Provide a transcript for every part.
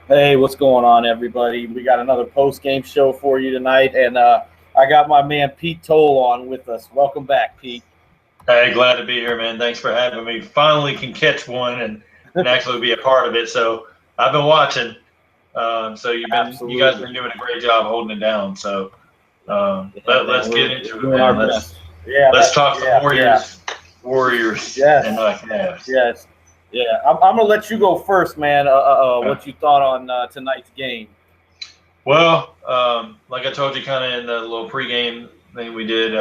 Hey, what's going on, everybody? We got another post-game show for you tonight, and I got my man Pete Toll on with us. Welcome back, Pete. Hey, glad to be here, man. Thanks for having me. Finally can catch one and actually be a part of it. So I've been watching. So you guys been doing a great job holding it down. So let's get into it, man. Let's talk some Warriors, and Cavs. Yes. Yeah, I'm gonna let you go first, man. What you thought on tonight's game? Well, like I told you, kind of in the little pregame thing we did,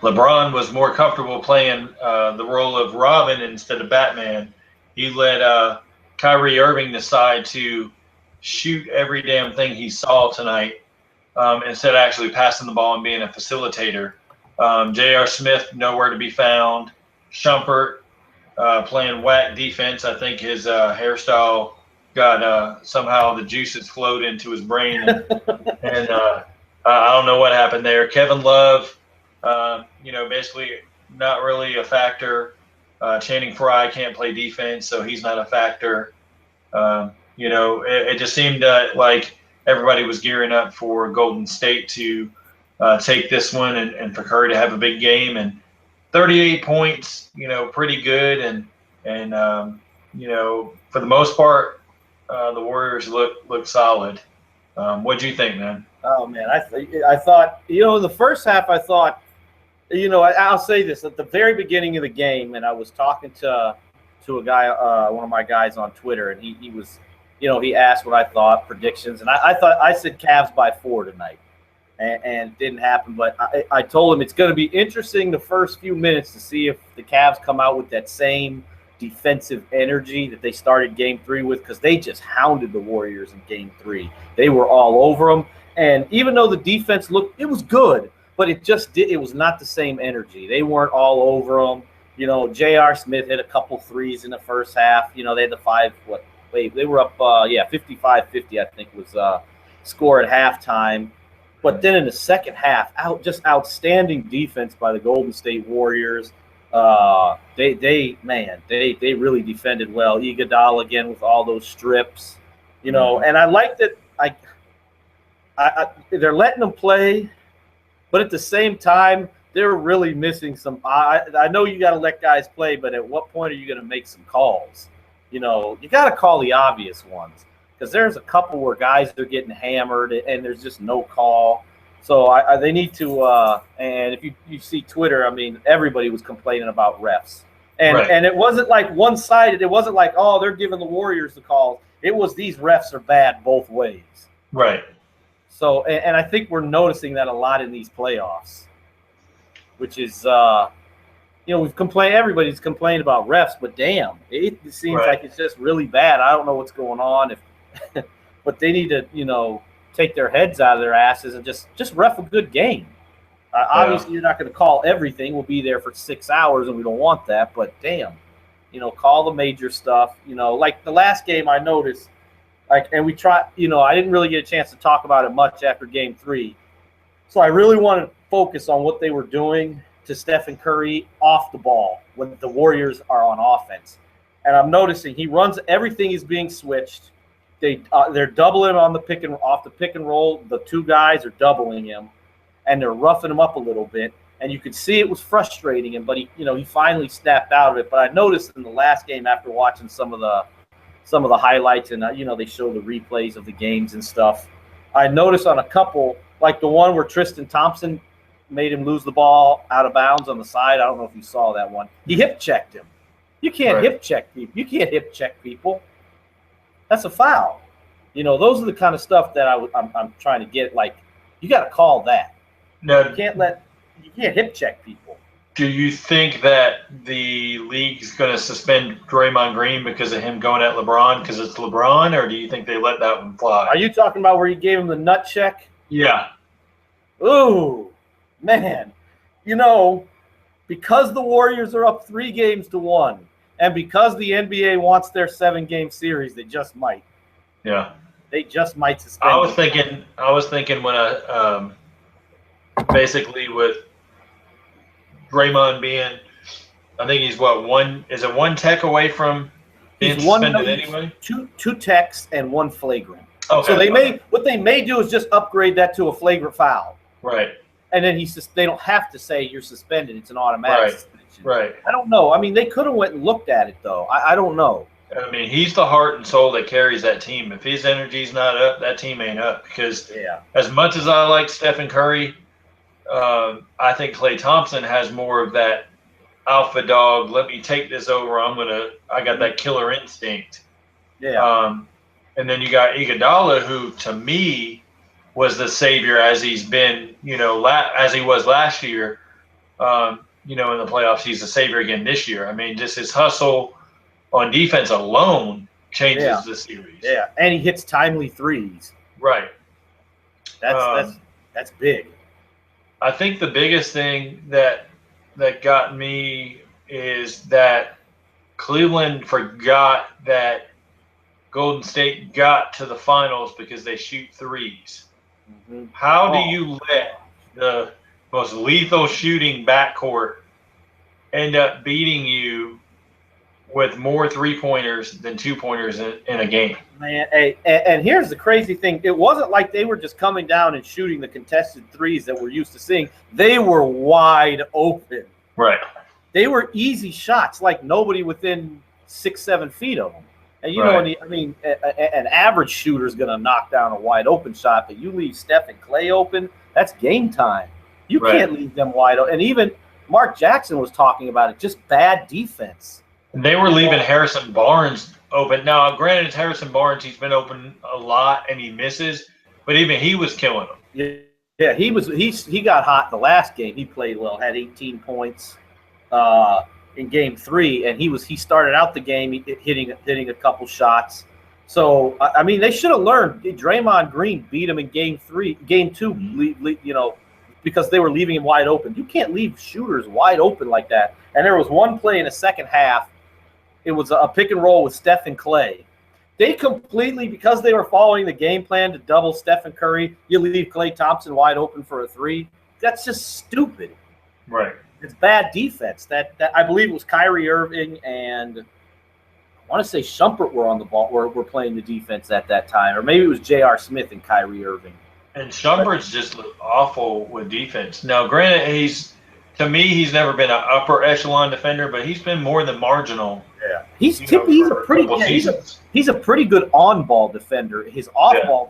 LeBron was more comfortable playing the role of Robin instead of Batman. He let Kyrie Irving decide to shoot every damn thing he saw tonight instead of actually passing the ball and being a facilitator. J.R. Smith, nowhere to be found. Shumpert playing whack defense. I think his hairstyle got somehow the juices flowed into his brain. And I don't know what happened there. Kevin Love, basically not really a factor. Channing Frye can't play defense, so he's not a factor. It just seemed like everybody was gearing up for Golden State to take this one and for Curry to have a big game. And 38 points, pretty good. And for the most part, the Warriors look solid. What'd you think, man? Oh, man, I thought, in the first half, I thought, I'll say this. At the very beginning of the game, and I was talking to a guy, one of my guys on Twitter, and he was, he asked what I thought, predictions, and I said Cavs by 4 tonight. And it didn't happen, but I told him it's going to be interesting the first few minutes to see if the Cavs come out with that same defensive energy that they started Game 3 with, because they just hounded the Warriors in Game 3. They were all over them, and even though the defense it was good, but it was not the same energy. They weren't all over them. J.R. Smith hit a couple threes in the first half. They had the they were up 55-50, I think was score at halftime. But then in the second half, just outstanding defense by the Golden State Warriors. They really defended well. Iguodala again with all those strips, and I like that. They're letting them play, but at the same time, they're really missing some. I know you got to let guys play, but at what point are you going to make some calls? You got to call the obvious ones. Because there's a couple where guys are getting hammered and there's just no call. So they need to and if you see Twitter, I mean, everybody was complaining about refs. And it wasn't like one-sided. It wasn't like, oh, they're giving the Warriors the call. It was these refs are bad both ways. Right. So, and I think we're noticing that a lot in these playoffs, which is, everybody's complained about refs, but damn, it seems like it's just really bad. I don't know what's going on. But they need to, take their heads out of their asses and just ref a good game. Obviously, you're not going to call everything. We'll be there for 6 hours, and we don't want that. But damn, call the major stuff. Like the last game, I noticed, and we try. I didn't really get a chance to talk about it much after Game 3, so I really wanted to focus on what they were doing to Stephen Curry off the ball when the Warriors are on offense. And I'm noticing he runs everything is being switched. They're doubling on off the pick and roll. The two guys are doubling him, and they're roughing him up a little bit. And you could see it was frustrating him, but he finally snapped out of it. But I noticed in the last game, after watching some of the highlights and they show the replays of the games and stuff, I noticed on a couple, like the one where Tristan Thompson made him lose the ball out of bounds on the side. I don't know if you saw that one. He hip checked him. You can't hip check people. You can't hip check people. That's a foul. Those are the kind of stuff that I'm trying to get. Like, you got to call that. No, you can't hip check people. Do you think that the league's going to suspend Draymond Green because of him going at LeBron because it's LeBron, or do you think they let that one fly? Are you talking about where he gave him the nut check? Yeah. Ooh, man. Because the Warriors are up 3-1, and because the NBA wants their 7-game series, they just might. Yeah. They just might suspend. I was thinking when basically with Draymond being, I think he's one tech away from Being suspended anyway? Two techs and one flagrant. Okay. So what they may do is just upgrade that to a flagrant foul. Right. And then they don't have to say you're suspended. It's an automatic suspension. Right. I don't know. I mean, they could have went and looked at it, though. I don't know. I mean, he's the heart and soul that carries that team. If his energy's not up, that team ain't up. Because as much as I like Stephen Curry, I think Klay Thompson has more of that alpha dog. Let me take this over. I got that killer instinct. Yeah. And then you got Iguodala, who to me was the savior as he's been, as he was last year. In the playoffs, he's the savior again this year. I mean, just his hustle on defense alone changes the series. Yeah, and he hits timely threes. Right. That's big. I think the biggest thing that got me is that Cleveland forgot that Golden State got to the finals because they shoot threes. Mm-hmm. How do you let the most lethal shooting backcourt end up beating you with more three-pointers than two-pointers in a game? Man, and here's the crazy thing. It wasn't like they were just coming down and shooting the contested threes that we're used to seeing. They were wide open. Right. They were easy shots, like nobody within 6-7 feet of them. And, an average shooter is going to knock down a wide open shot, but you leave Steph and Klay open, that's game time. You can't leave them wide open. And even Mark Jackson was talking about it, just bad defense. They were leaving Harrison Barnes open. Now, granted, it's Harrison Barnes. He's been open a lot, and he misses. But even he was killing them. Yeah, he got hot the last game. He played well, had 18 points in Game 3, and he started out the game hitting a couple shots. So I mean, they should have learned. Draymond Green beat him in Game 2, because they were leaving him wide open. You can't leave shooters wide open like that. And there was one play in the second half. It was a pick and roll with Steph and Klay. They completely, because they were following the game plan to double Steph and Curry, you leave Klay Thompson wide open for a three. That's just stupid. Right. It's bad defense. That I believe it was Kyrie Irving and I want to say Shumpert were on the ball. Were playing the defense at that time, or maybe it was J.R. Smith and Kyrie Irving. And Shumpert's just looked awful with defense. Now, granted, he's never been an upper echelon defender, but he's been more than marginal. Yeah, he's a pretty good on-ball defender. His off-ball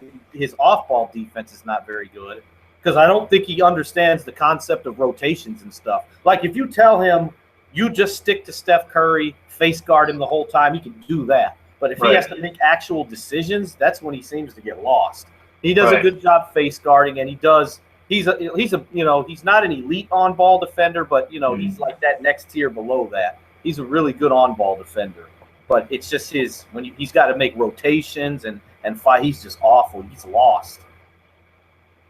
defense is not very good because I don't think he understands the concept of rotations and stuff. Like if you tell him you just stick to Steph Curry, face guard him the whole time, he can do that. But if he has to make actual decisions, that's when he seems to get lost. He does a good job face guarding, and he's not an elite on-ball defender, but he's like that next tier below that. He's a really good on-ball defender, but it's just when he's got to make rotations and fight. He's just awful. He's lost.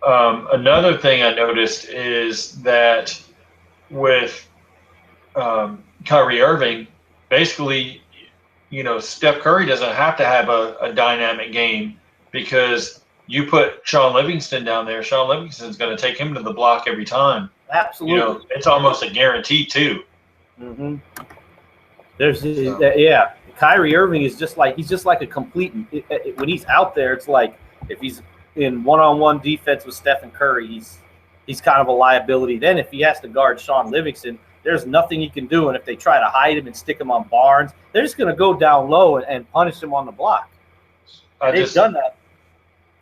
Another thing I noticed is that with Kyrie Irving, basically, Steph Curry doesn't have to have a dynamic game because you put Sean Livingston down there. Sean Livingston's going to take him to the block every time. Absolutely. It's almost a guarantee too. Mm-hmm. Kyrie Irving is just like a complete. When he's out there, it's like if he's in one-on-one defense with Stephen Curry, he's kind of a liability. Then if he has to guard Sean Livingston, there's nothing he can do. And if they try to hide him and stick him on Barnes, they're just going to go down low and punish him on the block. They've done that.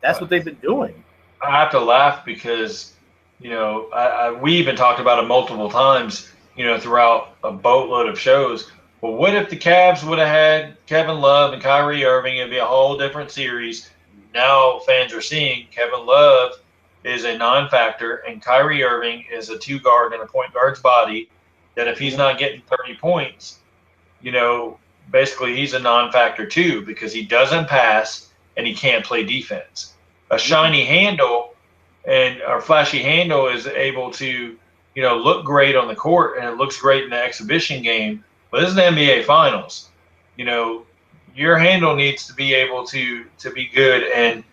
That's what they've been doing. I have to laugh because, we even talked about it multiple times, throughout a boatload of shows. Well, what if the Cavs would have had Kevin Love and Kyrie Irving? It'd be a whole different series. Now fans are seeing Kevin Love is a non-factor and Kyrie Irving is a two-guard in a point guard's body, that if he's not getting 30 points, basically he's a non-factor too because he doesn't pass and he can't play defense. A shiny handle or flashy handle is able to, look great on the court and it looks great in the exhibition game. But this is the NBA Finals. Your handle needs to be able to be good and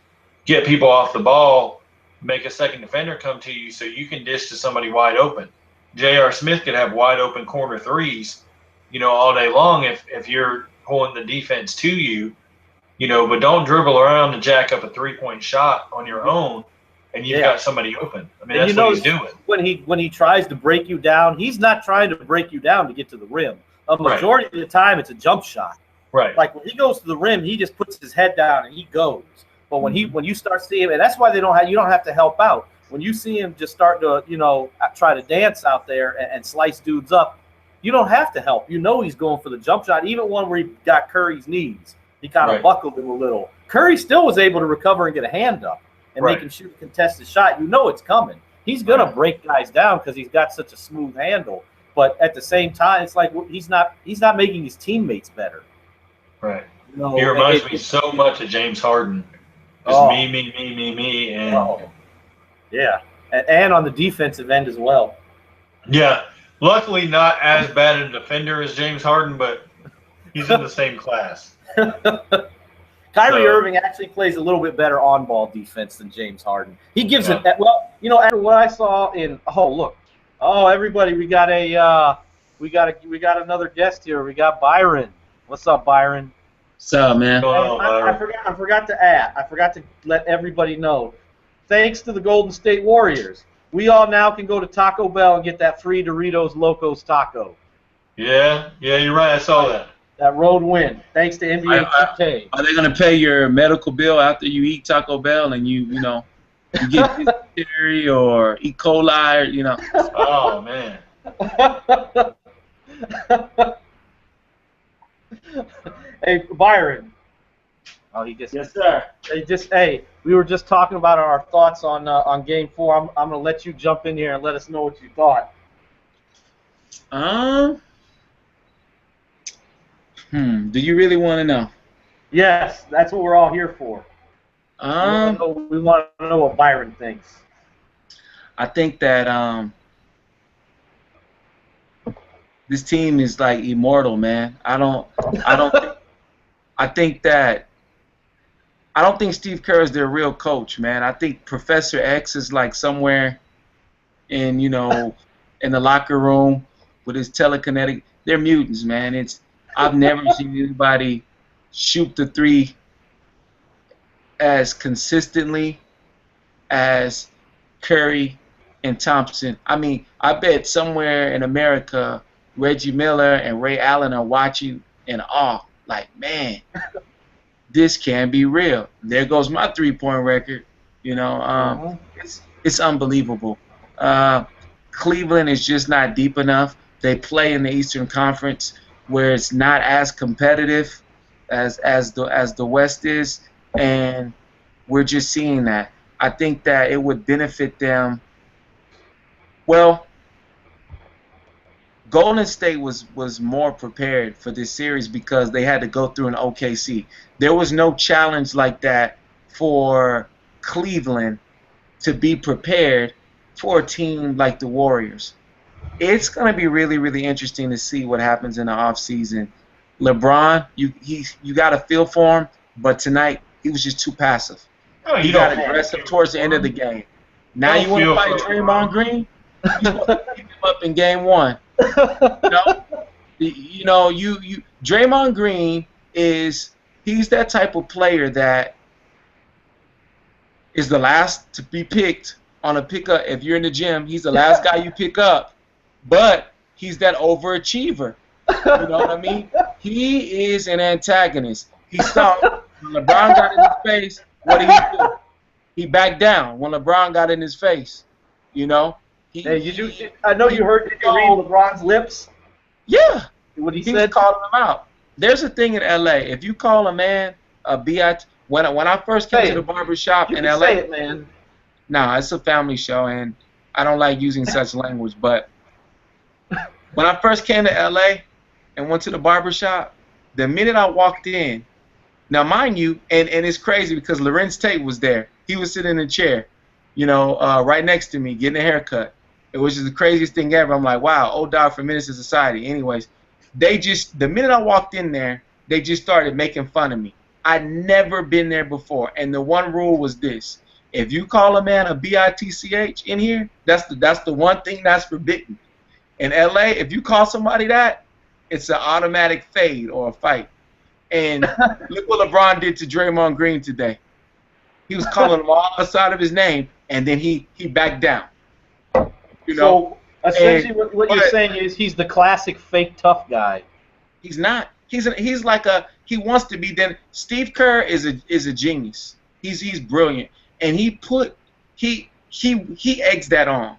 get people off the ball, make a second defender come to you so you can dish to somebody wide open. J.R. Smith could have wide open corner threes, all day long if you're pulling the defense to you, but don't dribble around and jack up a 3-point shot on your own, and you've got somebody open. I mean, that's what he's doing. When he tries to break you down, he's not trying to break you down to get to the rim. A majority of the time, it's a jump shot. Right. Like when he goes to the rim, he just puts his head down and he goes. But when you start seeing him, and that's why you don't have to help out. When you see him just start to try to dance out there and slice dudes up, you don't have to help. He's going for the jump shot. Even one where he got Curry's knees, he kind of buckled him a little. Curry still was able to recover and get a hand up and make him shoot a contested shot. It's coming. He's gonna break guys down because he's got such a smooth handle. But at the same time, it's like he's not making his teammates better. Right. He reminds me so much of James Harden. Just me, and yeah, and on the defensive end as well. Yeah, luckily not as bad a defender as James Harden, but he's in the same class. Kyrie Irving actually plays a little bit better on-ball defense than James Harden. He gives it that. Well, after what I saw in everybody, we got another guest here. We got Byron. What's up, Byron? What's up, man? I forgot to let everybody know. Thanks to the Golden State Warriors, we all now can go to Taco Bell and get that free Doritos Locos taco. Yeah, you're right. I saw that. That road win, thanks to NBA 2K. Are they gonna pay your medical bill after you eat Taco Bell and you get dysentery or E. coli? Oh man. Hey, Byron. Oh, yes, sir. We were just talking about our thoughts on Game 4. I'm going to let you jump in here and let us know what you thought. Do you really want to know? Yes, that's what we're all here for. We want to know what Byron thinks. I think that this team is like immortal, man. I don't think Steve Kerr is their real coach, man. I think Professor X is like somewhere in in the locker room with his telekinetic. They're mutants, man. I've never seen anybody shoot the three as consistently as Curry and Thompson. I mean, I bet somewhere in America, Reggie Miller and Ray Allen are watching in awe, like, man, this can be real. There goes my 3-point record. It's unbelievable. Cleveland is just not deep enough. They play in the Eastern Conference where it's not as competitive as the West is, and we're just seeing that. I think that it would benefit them. Well, Golden State was more prepared for this series because they had to go through an OKC. There was no challenge like that for Cleveland to be prepared for a team like the Warriors. It's going to be really, really interesting to see what happens in the offseason. LeBron, you got a feel for him, but tonight he was just too passive. He got aggressive towards the end of the game. Now you want to fight Draymond Green? You want to pick him up in game 1. Draymond Green he's that type of player that is the last to be picked on a pickup. If you're in the gym, he's the last guy you pick up, but he's that overachiever. You know what I mean? He is an antagonist. He saw when LeBron got in his face, what did he do? He backed down when LeBron got in his face. I know you heard. Did you read LeBron's lips? Yeah. What he said? Was calling him out. There's a thing in L.A. If you call a man a bitch, when I first came to the barber shop in L.A. Say it, man. No, it's a family show, and I don't like using such language. But when I first came to L.A. and went to the barber shop, the minute I walked in, now mind you, and it's crazy because Lorenz Tate was there. He was sitting in a chair, right next to me, getting a haircut. It was just the craziest thing ever. I'm like, wow, old dog for Menace to Society. Anyways, the minute I walked in there, they just started making fun of me. I'd never been there before, and the one rule was this: if you call a man a bitch in here, that's the one thing that's forbidden. In LA, if you call somebody that, it's an automatic fade or a fight. And look what LeBron did to Draymond Green today. He was calling him all outside of his name, and then he backed down. You know. So essentially, what you're saying is he's the classic fake tough guy. He's not. He's like he wants to be. Then Steve Kerr is a genius. He's brilliant, and he eggs that on.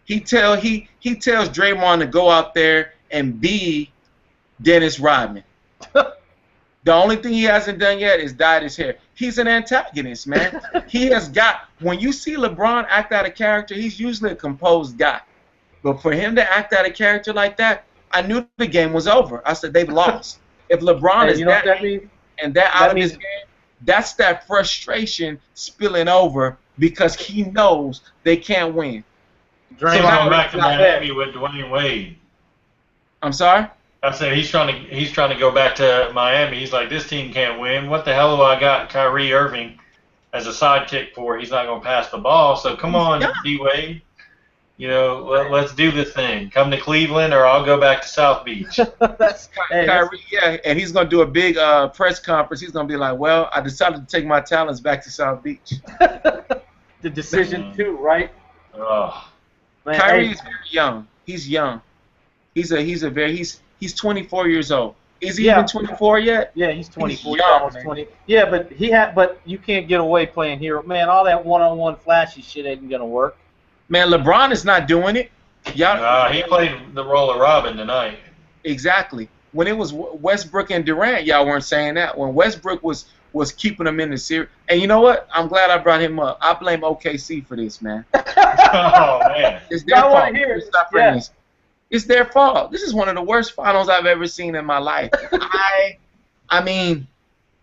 He tells Draymond to go out there and be Dennis Rodman. The only thing he hasn't done yet is dyed his hair. He's an antagonist, man. He has got. When you see LeBron act out of character, he's usually a composed guy. But for him to act out of character like that, I knew the game was over. I said they've lost. If LeBron is out of his game, that's that frustration spilling over because he knows they can't win. Draymond going back to Miami with Dwayne Wade. I'm sorry? I said he's trying to go back to Miami. He's like, this team can't win. What the hell do I got Kyrie Irving as a sidekick for? He's not going to pass the ball. So come on, D-Wade. You know, let's do this thing. Come to Cleveland, or I'll go back to South Beach. Kyrie, yeah, and he's going to do a big press conference. He's going to be like, well, I decided to take my talents back to South Beach. The decision, too, right? Oh. Man, Kyrie is very young. He's young. He's 24 years old. Is he even 24 yet? Yeah, he's 24. He's almost 20. Yeah, but you can't get away playing hero. Man, all that one-on-one flashy shit ain't gonna work. Man, LeBron is not doing it. He played the role of Robin tonight. Exactly. When it was Westbrook and Durant, y'all weren't saying that. When Westbrook was keeping them in the series, and you know what? I'm glad I brought him up. I blame OKC for this, man. Oh man, it's their fault. It's their fault. This is one of the worst finals I've ever seen in my life. I mean,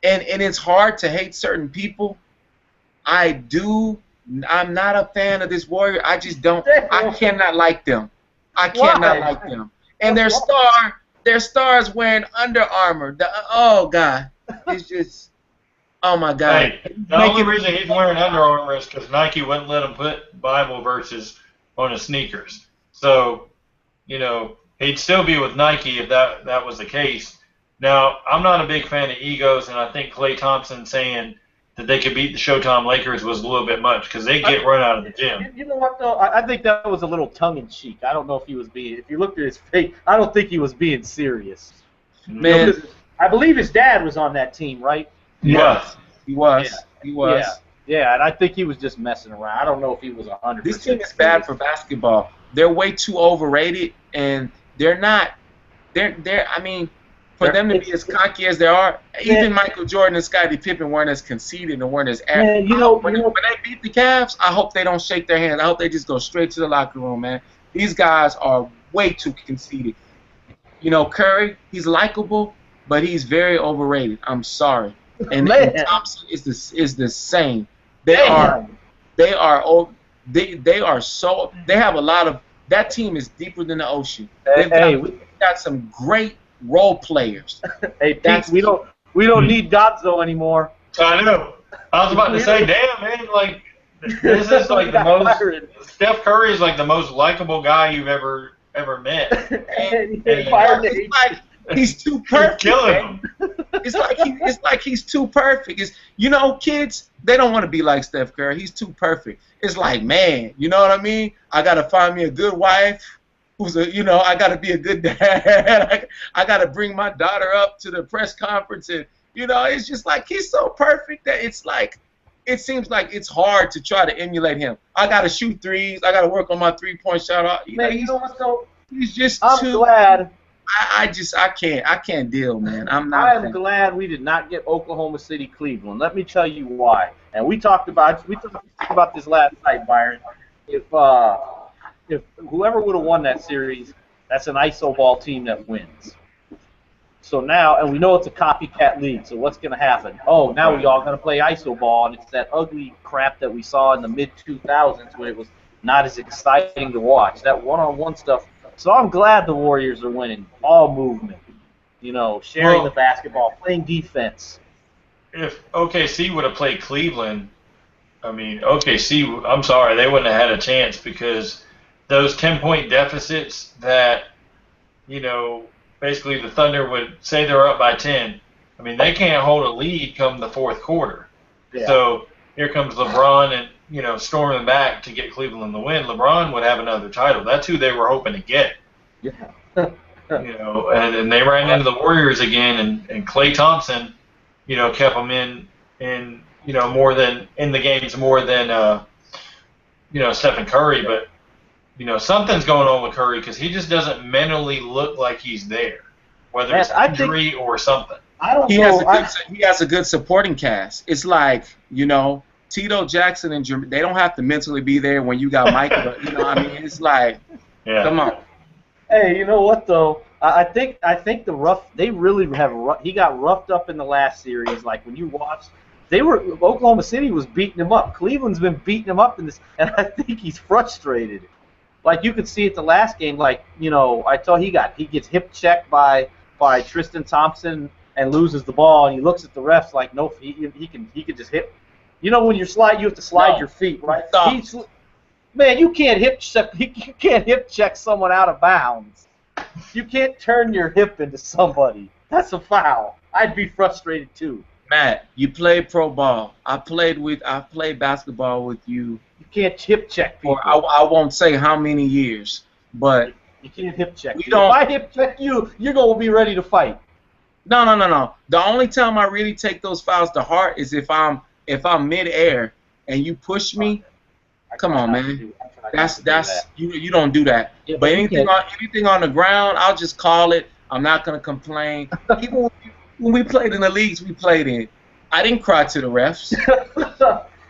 and it's hard to hate certain people. I'm not a fan of this Warrior. I just don't. I cannot like them. I cannot like them. And their stars wearing Under Armour. Oh God, it's just. Oh my God. Hey, the only reason he's wearing Under Armour is because Nike wouldn't let him put Bible verses on his sneakers. So, you know, he'd still be with Nike if that was the case. Now, I'm not a big fan of egos, and I think Klay Thompson saying that they could beat the Showtime Lakers was a little bit much because they get run out of the gym. You know what, though? I think that was a little tongue-in-cheek. I don't know if he was being – if you looked at his face, I don't think he was being serious. Man. You know, I believe his dad was on that team, right? Yeah. He was. Yeah, and I think he was just messing around. I don't know if he was 100%. This team is bad for basketball. They're way too overrated, and they're not. I mean, for them to be as cocky as they are, even Michael Jordan and Scottie Pippen weren't as conceited and weren't as arrogant. When they beat the Cavs, I hope they don't shake their hands. I hope they just go straight to the locker room, man. These guys are way too conceited. You know, Curry, he's likable, but he's very overrated. I'm sorry. And Thompson is the same. They have a lot of. That team is deeper than the ocean. They've got some great role players. Hey, Pete, we don't need Gonzo anymore. I know. I was about to say, damn, man, like this is like the most. Steph Curry is like the most likable guy you've ever met. He's too perfect. Killing him. It's like he's too perfect. You know, kids, they don't want to be like Steph Curry. He's too perfect. It's like, man, you know what I mean? I gotta find me a good wife I gotta be a good dad. I gotta bring my daughter up to the press conference, and it's just like he's so perfect that it's like it seems like it's hard to try to emulate him. I gotta shoot threes. I gotta work on my 3-point shot. He's just too. Glad. I can't deal, man. I am glad we did not get Oklahoma City, Cleveland. Let me tell you why. And we talked about this last night, Byron. If whoever would have won that series, that's an iso ball team that wins. So now, and we know it's a copycat league. So what's going to happen? Oh, now we all going to play iso ball, and it's that ugly crap that we saw in the mid 2000s where it was not as exciting to watch. That one-on-one stuff. So I'm glad the Warriors are winning. All movement, sharing the basketball, playing defense. If OKC would have played Cleveland, I mean, OKC, I'm sorry, they wouldn't have had a chance because those 10-point deficits that, basically the Thunder would say they're up by 10. I mean, they can't hold a lead come the fourth quarter. Yeah. So here comes LeBron and, storming back to get Cleveland the win. LeBron would have another title. That's who they were hoping to get. Yeah. And they ran into the Warriors again, and Klay Thompson, kept them in more than in the games more than Stephen Curry. But something's going on with Curry because he just doesn't mentally look like he's there, whether it's injury or something. I don't he know. He has a good supporting cast. It's like, Tito Jackson and Jermaine, they don't have to mentally be there when you got Michael. It's like, come on. Hey, you know what though? I think they really have. He got roughed up in the last series. Like when you watched, Oklahoma City was beating him up. Cleveland's been beating him up in this, and I think he's frustrated. Like you could see at the last game. Like I thought he gets hip checked by Tristan Thompson and loses the ball, and he looks at the refs like, no, he can just hit. When you slide, you have to slide your feet, right? Man, you can't hip check someone out of bounds. You can't turn your hip into somebody. That's a foul. I'd be frustrated too. Matt, you play pro ball. I played basketball with you. You can't hip check people. I won't say how many years, but you can't hip check. If I hip check you, you're gonna be ready to fight. No. The only time I really take those fouls to heart is if I'm mid-air and you push me. Come on, man. You don't do that. Yeah, but anything on the ground, I'll just call it. I'm not gonna complain. Even when we played in the leagues we played in, I didn't cry to the refs.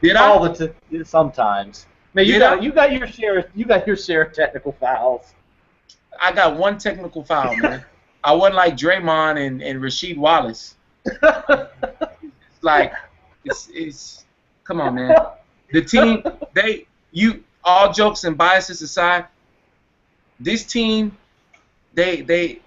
Did I? Sometimes. Man, you got your share of technical fouls. I got one technical foul, man. I wasn't like Draymond and Rasheed Wallace. It's come on, man. The team, all jokes and biases aside, this team, I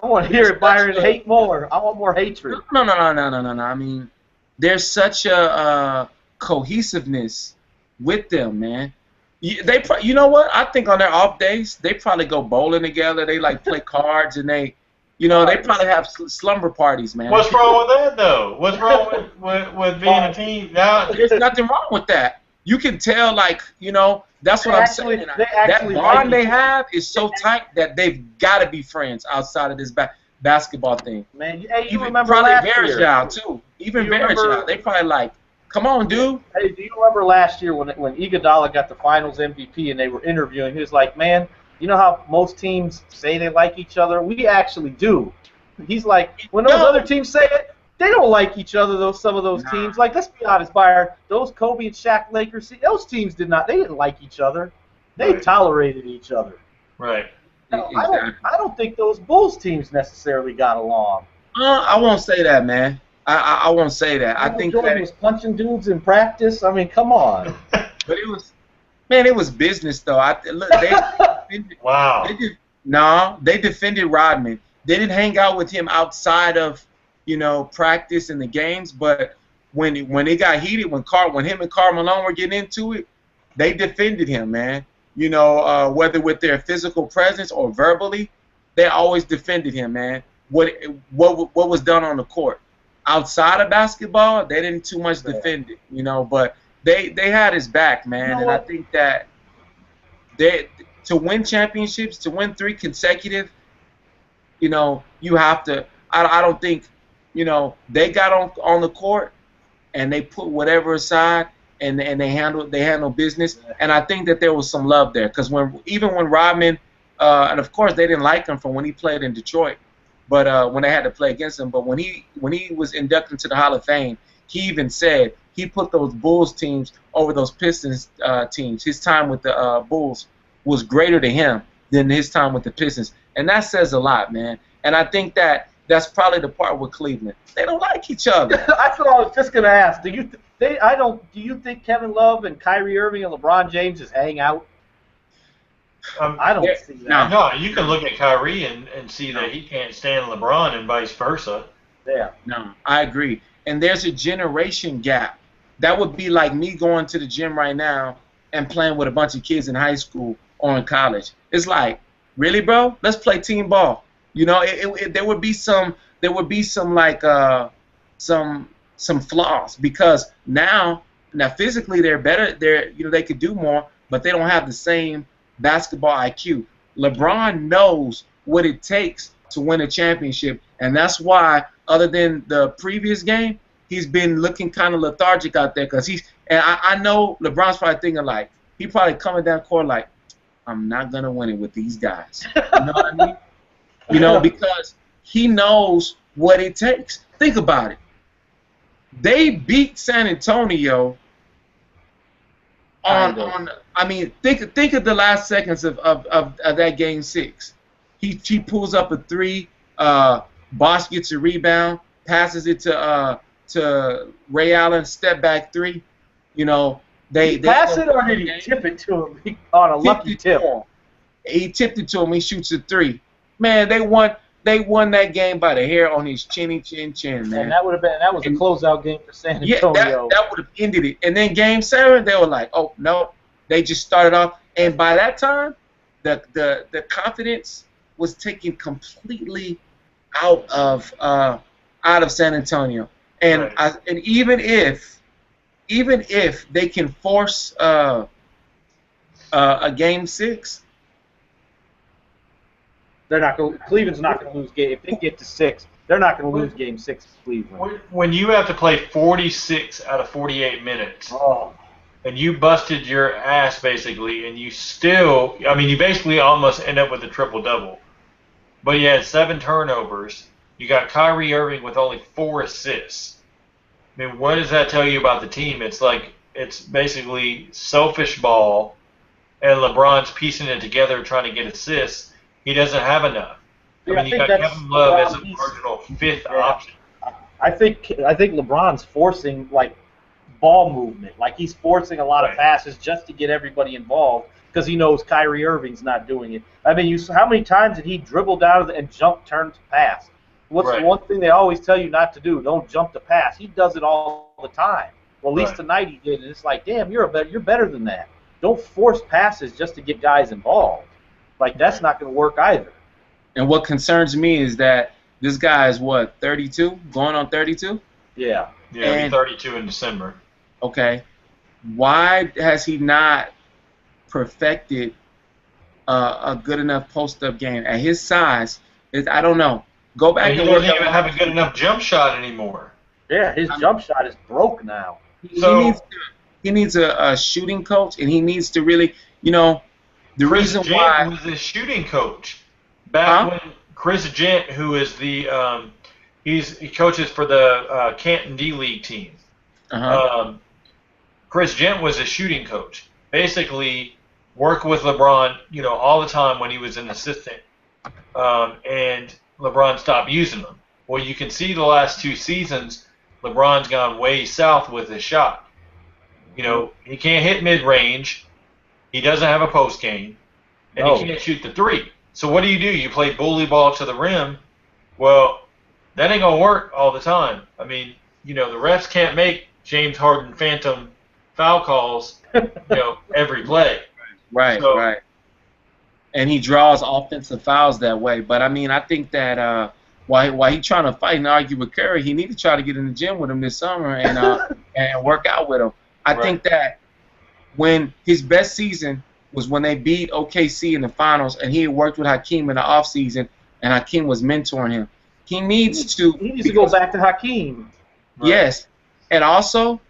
want to hear it, Byron. Hate more. I want more hatred. No. I mean, there's such a cohesiveness with them, man. You know what? I think on their off days, they probably go bowling together. They play cards, and they probably have slumber parties, man. What's wrong with that, though? What's wrong with being a team? Now, there's nothing wrong with that. You can tell, that's what I'm saying. That bond they have is so tight that they've got to be friends outside of this basketball thing. Man, hey, you remember last year? Too. Even Verjao, they probably come on, dude. Hey, do you remember last year when Iguodala got the Finals MVP and they were interviewing? He was like, man, you know how most teams say they like each other? We actually do. He's like, when those other teams say it, they don't like each other. Some of those teams. Like, let's be honest, Byron. Those Kobe and Shaq Lakers, those teams didn't like each other. They tolerated each other. Right. Now, I don't think those Bulls teams necessarily got along. I won't say that, man. I won't say that. I think Jordan was punching dudes in practice. I mean, come on. But it was business though. Wow. They defended Rodman. They didn't hang out with him outside of practice and the games. But when it got heated, when him and Karl Malone were getting into it, they defended him, man. Whether with their physical presence or verbally, they always defended him, man. What was done on the court. Outside of basketball, they didn't too much defend it, but they had his back, man. And I think that to win championships, to win 3 consecutive, you have to. I don't think, they got on the court and they put whatever aside and they handled business. And I think that there was some love there because even when Rodman, and of course they didn't like him from when he played in Detroit. But when they had to play against him, but when he was inducted into the Hall of Fame, he even said he put those Bulls teams over those Pistons teams. His time with the Bulls was greater to him than his time with the Pistons, and that says a lot, man. And I think that's probably the part with Cleveland. They don't like each other. That's what I was just gonna ask. Do you think Kevin Love and Kyrie Irving and LeBron James just hang out? I don't see that. No, you can look at Kyrie and see that he can't stand LeBron and vice versa. Yeah. No, I agree. And there's a generation gap. That would be like me going to the gym right now and playing with a bunch of kids in high school or in college. It's like, really, bro? Let's play team ball. There would be some there would be some like some flaws because now physically they're better. They could do more, but they don't have the same basketball IQ. LeBron knows what it takes to win a championship, and that's why, other than the previous game, he's been looking kind of lethargic out there because I know LeBron's probably thinking like, he probably coming down court like, I'm not going to win it with these guys. You know what I mean? Because he knows what it takes. Think about it. They beat San Antonio think of the last seconds of that game 6. He pulls up a 3. Bosh gets a rebound, passes it to Ray Allen, step back 3. They pass it, or did he tip it to him on a lucky tip? He tipped it to him. He shoots a 3. Man, they won that game by the hair on his chinny chin, man. And that was a closeout game for San Antonio. Yeah, that would have ended it. And then game 7, they were like, oh no, they just started off. And by that time, the confidence was taken completely out of San Antonio. And right. And even if they can force a game 6, Cleveland's not going to lose game. If they get to 6, they're not going to lose game 6 to Cleveland. When you have to play 46 out of 48 minutes, and you busted your ass basically, and you still, you basically almost end up with a triple-double. But you had 7 turnovers. You got Kyrie Irving with only 4 assists. What does that tell you about the team? It's like it's basically selfish ball, and LeBron's piecing it together trying to get assists. He doesn't have enough. Yeah, you got Kevin Love as a marginal 5th option. I think LeBron's forcing like ball movement, like he's forcing a lot of passes just to get everybody involved because he knows Kyrie Irving's not doing it. How many times did he dribble down and jump, turn to pass? What's the one thing they always tell you not to do? Don't jump to pass. He does it all the time. Well, at least tonight he did, and it's like, damn, you're better than that. Don't force passes just to get guys involved. Like, that's not going to work either. And what concerns me is that this guy is, 32? Going on 32? Yeah. Yeah, he's 32 in December. Okay. Why has he not perfected a good enough post-up game? At his size, I don't know. Go back and he doesn't even have a good enough jump shot anymore. Yeah, his jump shot is broke now. He needs a shooting coach, and he needs to really, the reason why was the shooting coach back when Chris Gent, who is the he coaches for the Canton D League team. Chris Gent was a shooting coach. Basically, worked with LeBron, all the time when he was an assistant, and LeBron stopped using them. Well, you can see the last 2 seasons, LeBron's gone way south with his shot. He can't hit mid-range. He doesn't have a post game, and he can't shoot the 3. So what do? You play bully ball to the rim. Well, that ain't gonna work all the time. The refs can't make James Harden phantom foul calls, every play. Right. And he draws offensive fouls that way. But I think that while he's trying to fight and argue with Curry, he needs to try to get in the gym with him this summer and work out with him. I think that when his best season was when they beat OKC in the finals, and he had worked with Hakeem in the offseason, and Hakeem was mentoring him. He needs to go back to Hakeem. Yes. And also,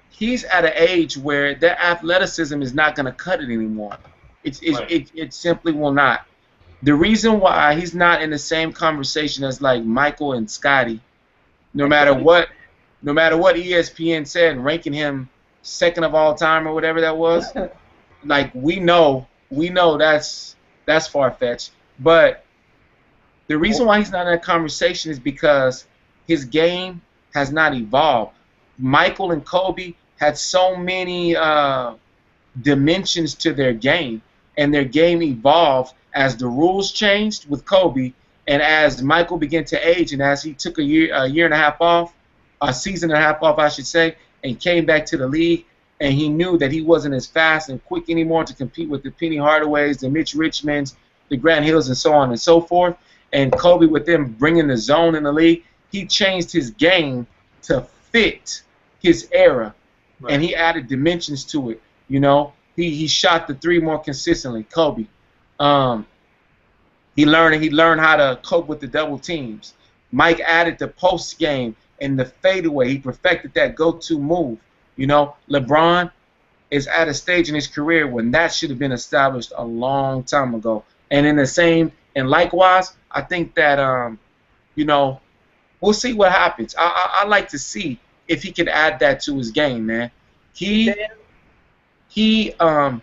he's at an age where that athleticism is not going to cut it anymore. It simply will not. The reason why he's not in the same conversation as like Michael and Scotty, no matter what ESPN said, ranking him second of all time or whatever that was, like we know that's far-fetched. But the reason why he's not in that conversation is because his game has not evolved. Michael and Kobe had so many dimensions to their game, and their game evolved as the rules changed with Kobe, and as Michael began to age, and as he took a year and a half off, a season and a half off, I should say, and came back to the league, and he knew that he wasn't as fast and quick anymore to compete with the Penny Hardaways, the Mitch Richmonds, the Grant Hills, and so on and so forth. And Kobe, with them bringing the zone in the league, he changed his game to fit his era, and he added dimensions to it. You know, he shot the three more consistently. Kobe, he learned how to cope with the double teams. Mike added the post game and the fadeaway. He perfected that go-to move. You know, LeBron is at a stage in his career when that should have been established a long time ago. And likewise, I think that you know, we'll see what happens. I like to see if he can add that to his game, man. He's in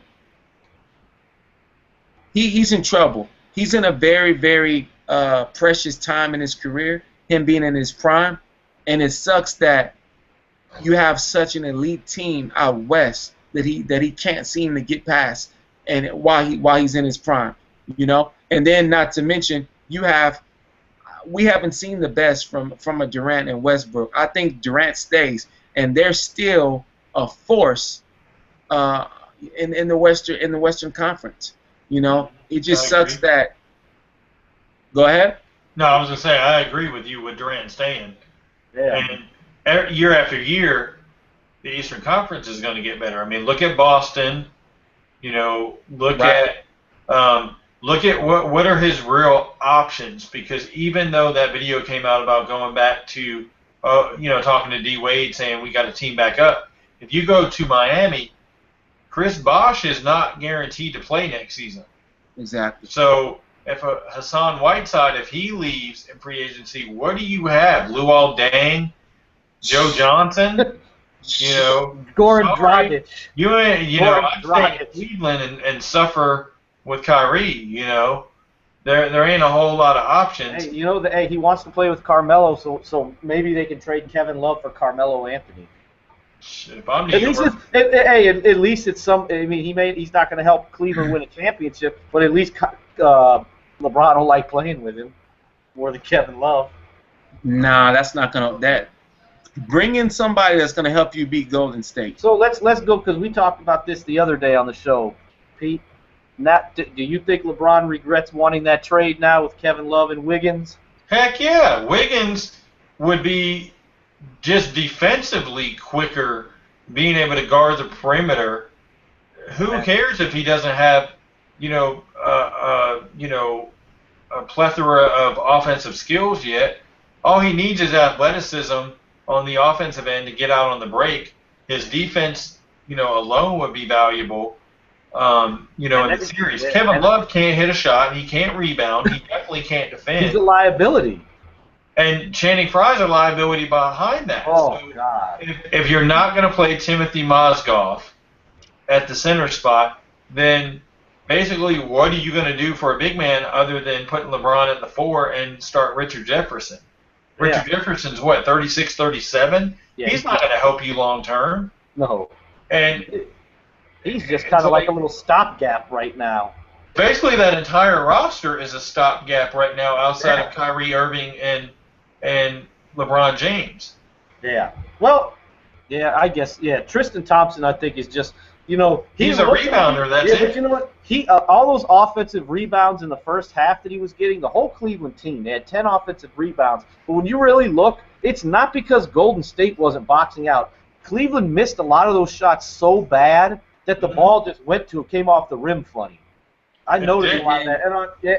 trouble. He's in a very, very precious time in his career, him being in his prime, and it sucks that you have such an elite team out west that he can't seem to get past, and while he's in his prime, you know. And then, not to mention, we haven't seen the best from a Durant and Westbrook. I think Durant stays, and they're still a force in the Western Conference. You know, it just sucks that. Go ahead. No, I was gonna say I agree with you with Durant staying. Yeah. And year after year, the Eastern Conference is going to get better. I mean, look at Boston. You know, look at what are his real options? Because even though that video came out about going back to, you know, talking to D Wade saying we got to team back up. If you go to Miami, Chris Bosh is not guaranteed to play next season. Exactly. So if Hassan Whiteside, if he leaves in free agency, what do you have? Luol Deng, Joe Johnson, you know, Goran Dragic. You know, I'm staying in Cleveland and suffer with Kyrie. You know, there ain't a whole lot of options. Hey, you know, he wants to play with Carmelo, so maybe they can trade Kevin Love for Carmelo Anthony. If I'm New York, at least it's some. I mean, he's not going to help Cleveland win a championship, but at least LeBron will like playing with him more than Kevin Love. Nah, that's not gonna. Bring in somebody that's gonna help you beat Golden State. So let's go, because we talked about this the other day on the show, Pete. Do you think LeBron regrets wanting that trade now with Kevin Love and Wiggins? Heck yeah, Wiggins would be just defensively quicker, being able to guard the perimeter. Who cares if he doesn't have, you know, a plethora of offensive skills yet? All he needs is athleticism on the offensive end to get out on the break. His defense, you know, alone would be valuable. You know, in the series, Kevin Love can't hit a shot. He can't rebound. He definitely can't defend. He's a liability. And Channing Frye's a liability behind that. Oh, so God. If you're not going to play Timothy Mozgov at the center spot, then basically what are you going to do for a big man other than putting LeBron at the 4 and start Richard Jefferson? Richard Jefferson's what, 36, 37? Yeah, he's not going to help you long term. No. And he's just kind of like a little stopgap right now. Basically, that entire roster is a stopgap right now outside of Kyrie Irving and LeBron James. Yeah. Well, yeah, I guess, Tristan Thompson, I think, is just, you know, he's a rebounder. That's it. But you know what? All those offensive rebounds in the first half that he was getting, the whole Cleveland team, they had 10 offensive rebounds. But when you really look, it's not because Golden State wasn't boxing out. Cleveland missed a lot of those shots so bad that the ball just came off the rim funny. I noticed a lot of that.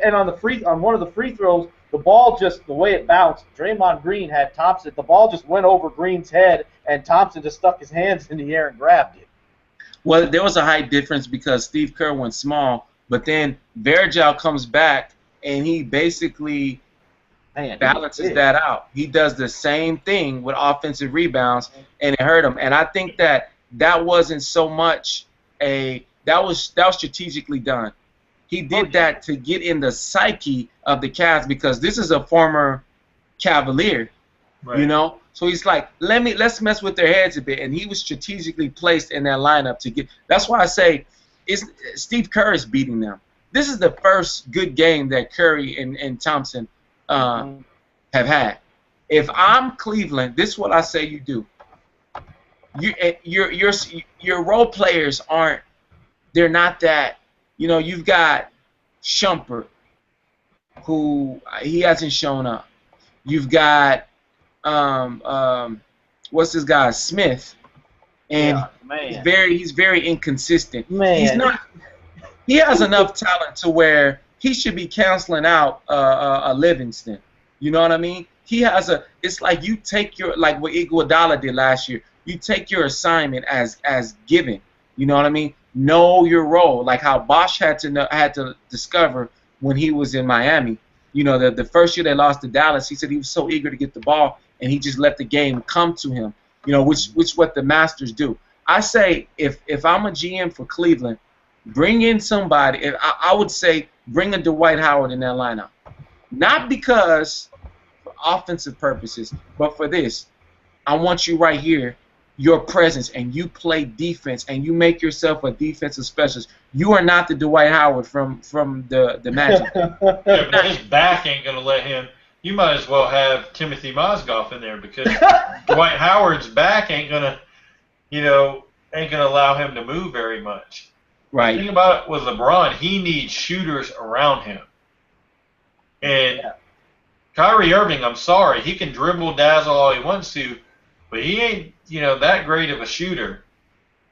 And on one of the free throws, the ball just, the way it bounced, Draymond Green had Thompson. The ball just went over Green's head, and Thompson just stuck his hands in the air and grabbed it. Well, there was a height difference because Steve Kerr went small, but then Vergel comes back, and he basically balances that out. He does the same thing with offensive rebounds, and it hurt him. And I think that wasn't so much that was strategically done. He did that to get in the psyche of the Cavs because this is a former Cavalier, you know. So he's like, let's mess with their heads a bit, and he was strategically placed in that lineup to get. That's why I say, Steve Kerr is beating them. This is the first good game that Curry and Thompson have had. If I'm Cleveland, this is what I say you do. Your role players they're not that. You know, you've got Shumpert, who he hasn't shown up. You've got what's this guy Smith, and he's very inconsistent. Man. He's not. He has enough talent to where he should be canceling out a Livingston. You know what I mean? He has a. It's like you take your like what Iguodala did last year. You take your assignment as given. You know what I mean? Know your role, like how Bosch had to discover when he was in Miami. You know, the first year they lost to Dallas, he said he was so eager to get the ball, and he just let the game come to him. You know, which what the Masters do. I say if I'm a GM for Cleveland, bring in somebody. I would say bring a Dwight Howard in that lineup, not because for offensive purposes, but for this. I want you right here, your presence, and you play defense, and you make yourself a defensive specialist. You are not the Dwight Howard from the Magic. Yeah, but his back ain't gonna let him. You might as well have Timothy Mozgov in there because Dwight Howard's back ain't gonna allow him to move very much. Right. The thing about it with LeBron, he needs shooters around him. And Kyrie Irving, I'm sorry, he can dribble, dazzle all he wants to, but he ain't, that great of a shooter,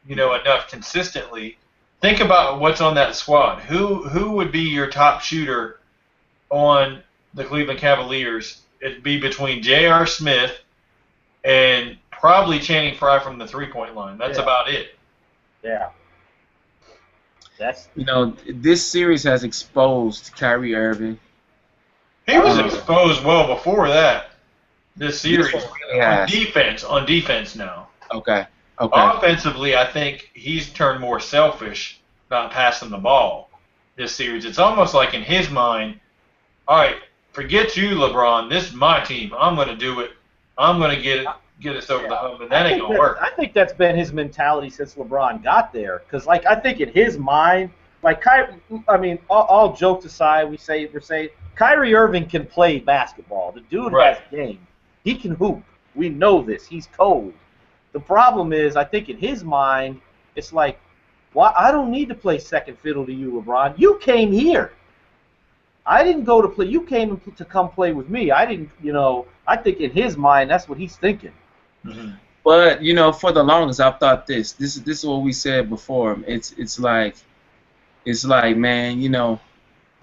enough consistently. Think about what's on that squad. Who would be your top shooter on the Cleveland Cavaliers? It'd be between J.R. Smith and probably Channing Frye from the three-point line. That's about it. Yeah. This series has exposed Kyrie Irving. He was exposed well before that. This series on defense now. Okay. Offensively, I think he's turned more selfish, not passing the ball this series. It's almost like in his mind, all right, forget you, LeBron. This is my team. I'm going to do it. I'm going to get us over the hump, and that ain't going to work. I think that's been his mentality since LeBron got there. Because, I think in his mind, all jokes aside, we're saying Kyrie Irving can play basketball. The dude has game. He can hoop. We know this. He's cold. The problem is, I think in his mind, it's like, well, I don't need to play second fiddle to you, LeBron. You came here. I didn't go to play. You came to come play with me. I didn't, I think in his mind, that's what he's thinking. Mm-hmm. But, for the longest, I've thought this. This is what we said before. It's like, man,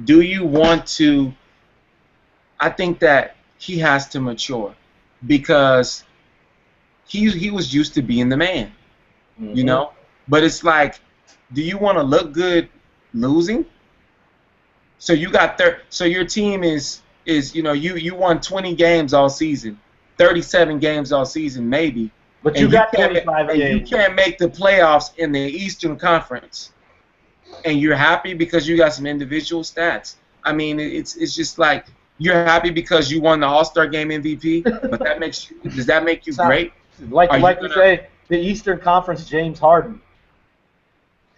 do you want to? I think that he has to mature because he was used to being the man, But it's like, do you want to look good losing? So you got so your team is you won 20 games all season, 37 games all season maybe, but you got 35 games. You can't make the playoffs in the Eastern Conference, and you're happy because you got some individual stats. I mean, it's just like you're happy because you won the All-Star Game MVP, but does that make you great? Like you say, the Eastern Conference James Harden.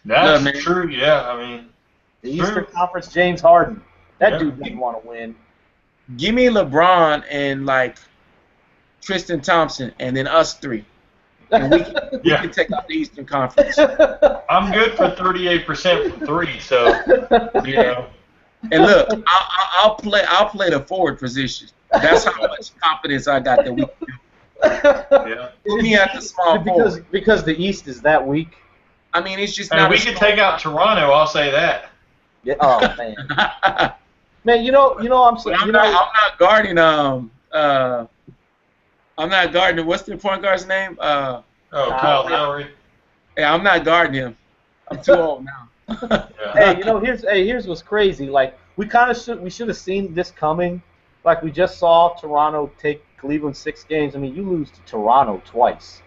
That's true. Yeah, I mean. The Eastern Conference James Harden. That dude didn't want to win. Give me LeBron and Tristan Thompson and then us three. And we can take out the Eastern Conference. I'm good for 38% from three, so And look, I'll play the forward position. That's how much confidence I got that we can do. Put me at the small forward. Because the East is that weak. I mean, it's just not. We can take out Toronto. I'll say that. Yeah. Oh man. Man, I'm saying. I'm not guarding. I'm not guarding. What's the point guard's name? Kyle Lowry. Yeah, I'm not guarding him. I'm too old now. Here's what's crazy. We should have seen this coming. We just saw Toronto take Cleveland 6 games. I mean, you lose to Toronto twice.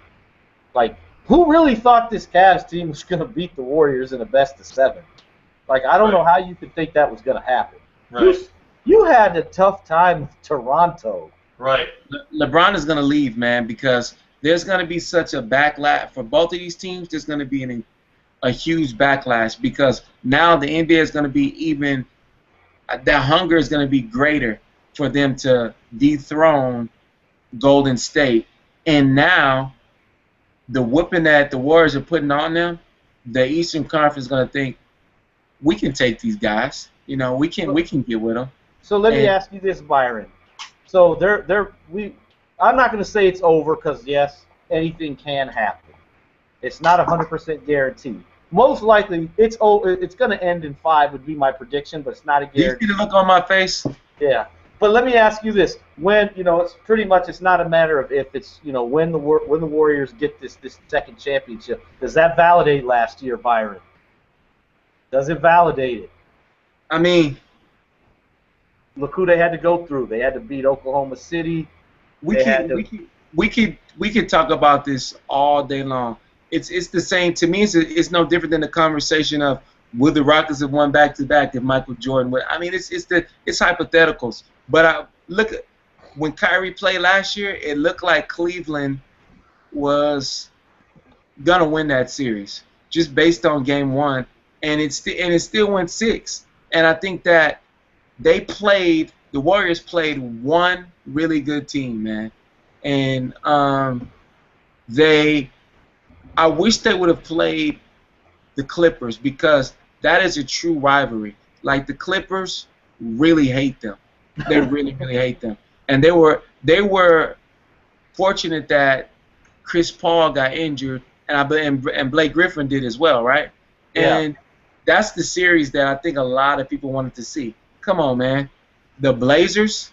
Who really thought this Cavs team was going to beat the Warriors in a best of 7? I don't know how you could think that was going to happen. Right. You had a tough time with Toronto. Right. LeBron is going to leave, man, because there's going to be such a backlash for both of these teams. There's going to be a huge backlash because now the NBA is going to be even that hunger is going to be greater for them to dethrone Golden State. And now the whooping that the Warriors are putting on them, the Eastern Conference is going to think, we can take these guys. We can get with them. So let me ask you this, Byron. So I'm not going to say it's over because yes, anything can happen. It's not 100% guaranteed. Most likely, it's going to end in 5 would be my prediction, but it's not a guarantee. Do you see the look on my face? Yeah. But let me ask you this: when it's pretty much it's not a matter of if, it's when the Warriors get this second championship. Does that validate last year, Byron? Does it validate it? I mean, look who they had to go through. They had to beat Oklahoma City. We could talk about this all day long. It's the same to me. It's no different than the conversation of would the Rockets have won back-to-back if Michael Jordan would. I mean, it's hypotheticals. But look at when Kyrie played last year, it looked like Cleveland was gonna win that series just based on Game 1, and it still went 6. And I think that the Warriors played one really good team, man, and I wish they would have played the Clippers because that is a true rivalry. Like the Clippers really hate them. They really, really hate them. And they were fortunate that Chris Paul got injured and Blake Griffin did as well, right? Yeah. And that's the series that I think a lot of people wanted to see. Come on, man. The Blazers,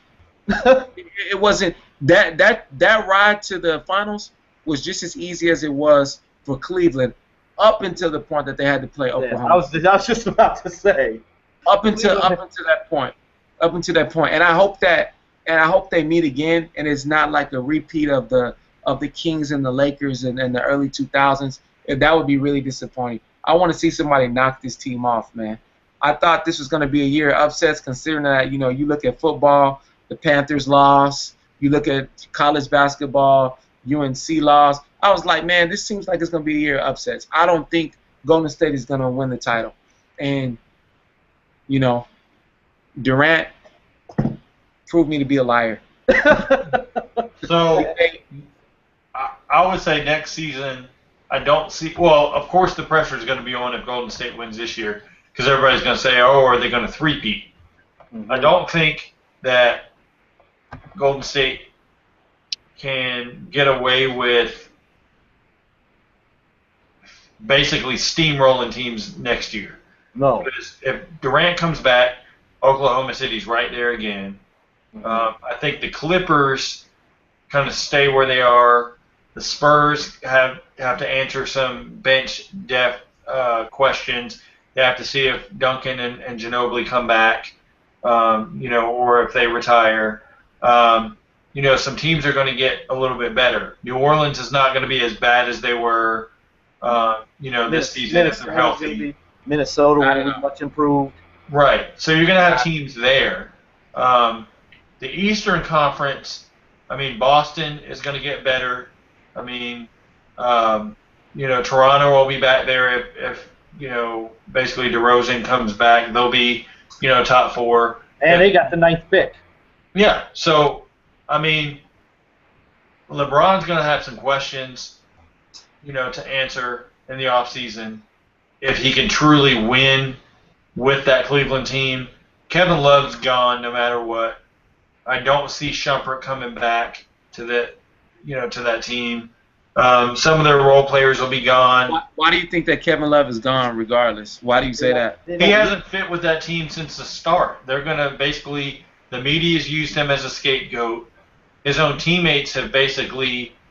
it wasn't that ride to the finals was just as easy as it was for Cleveland up until the point that they had to play Oklahoma. Yeah, I was just about to say up until that point. And I hope they meet again and it's not like a repeat of the Kings and the Lakers in the early 2000s. That would be really disappointing. I want to see somebody knock this team off, man. I thought this was going to be a year of upsets considering that, you look at football, the Panthers lost, you look at college basketball, UNC lost. I was like, man, this seems like it's going to be a year of upsets. I don't think Golden State is going to win the title. And, Durant proved me to be a liar. So I would say next season, I don't see – well, of course the pressure is going to be on if Golden State wins this year because everybody's going to say, oh, are they going to three-peat? Mm-hmm. I don't think that Golden State can get away with basically steamrolling teams next year. No. Because if Durant comes back, Oklahoma City's right there again. Mm-hmm. I think the Clippers kind of stay where they are. The Spurs have to answer some bench depth questions. They have to see if Duncan and Ginobili come back, or if they retire. Some teams are going to get a little bit better. New Orleans is not going to be as bad as they were, this season if they're healthy. Minnesota will be much improved. Right. So you're going to have teams there. The Eastern Conference, Boston is going to get better. Toronto will be back there if basically DeRozan comes back. They'll be, top 4. And they got the 9th pick. Yeah. So, LeBron's going to have some questions, to answer in the offseason if he can truly win with that Cleveland team. Kevin Love's gone no matter what. I don't see Shumpert coming back to that team. Some of their role players will be gone. Why do you think that Kevin Love is gone regardless? Why do you say that? He hasn't fit with that team since the start. They're going to basically – the media's used him as a scapegoat. His own teammates have basically –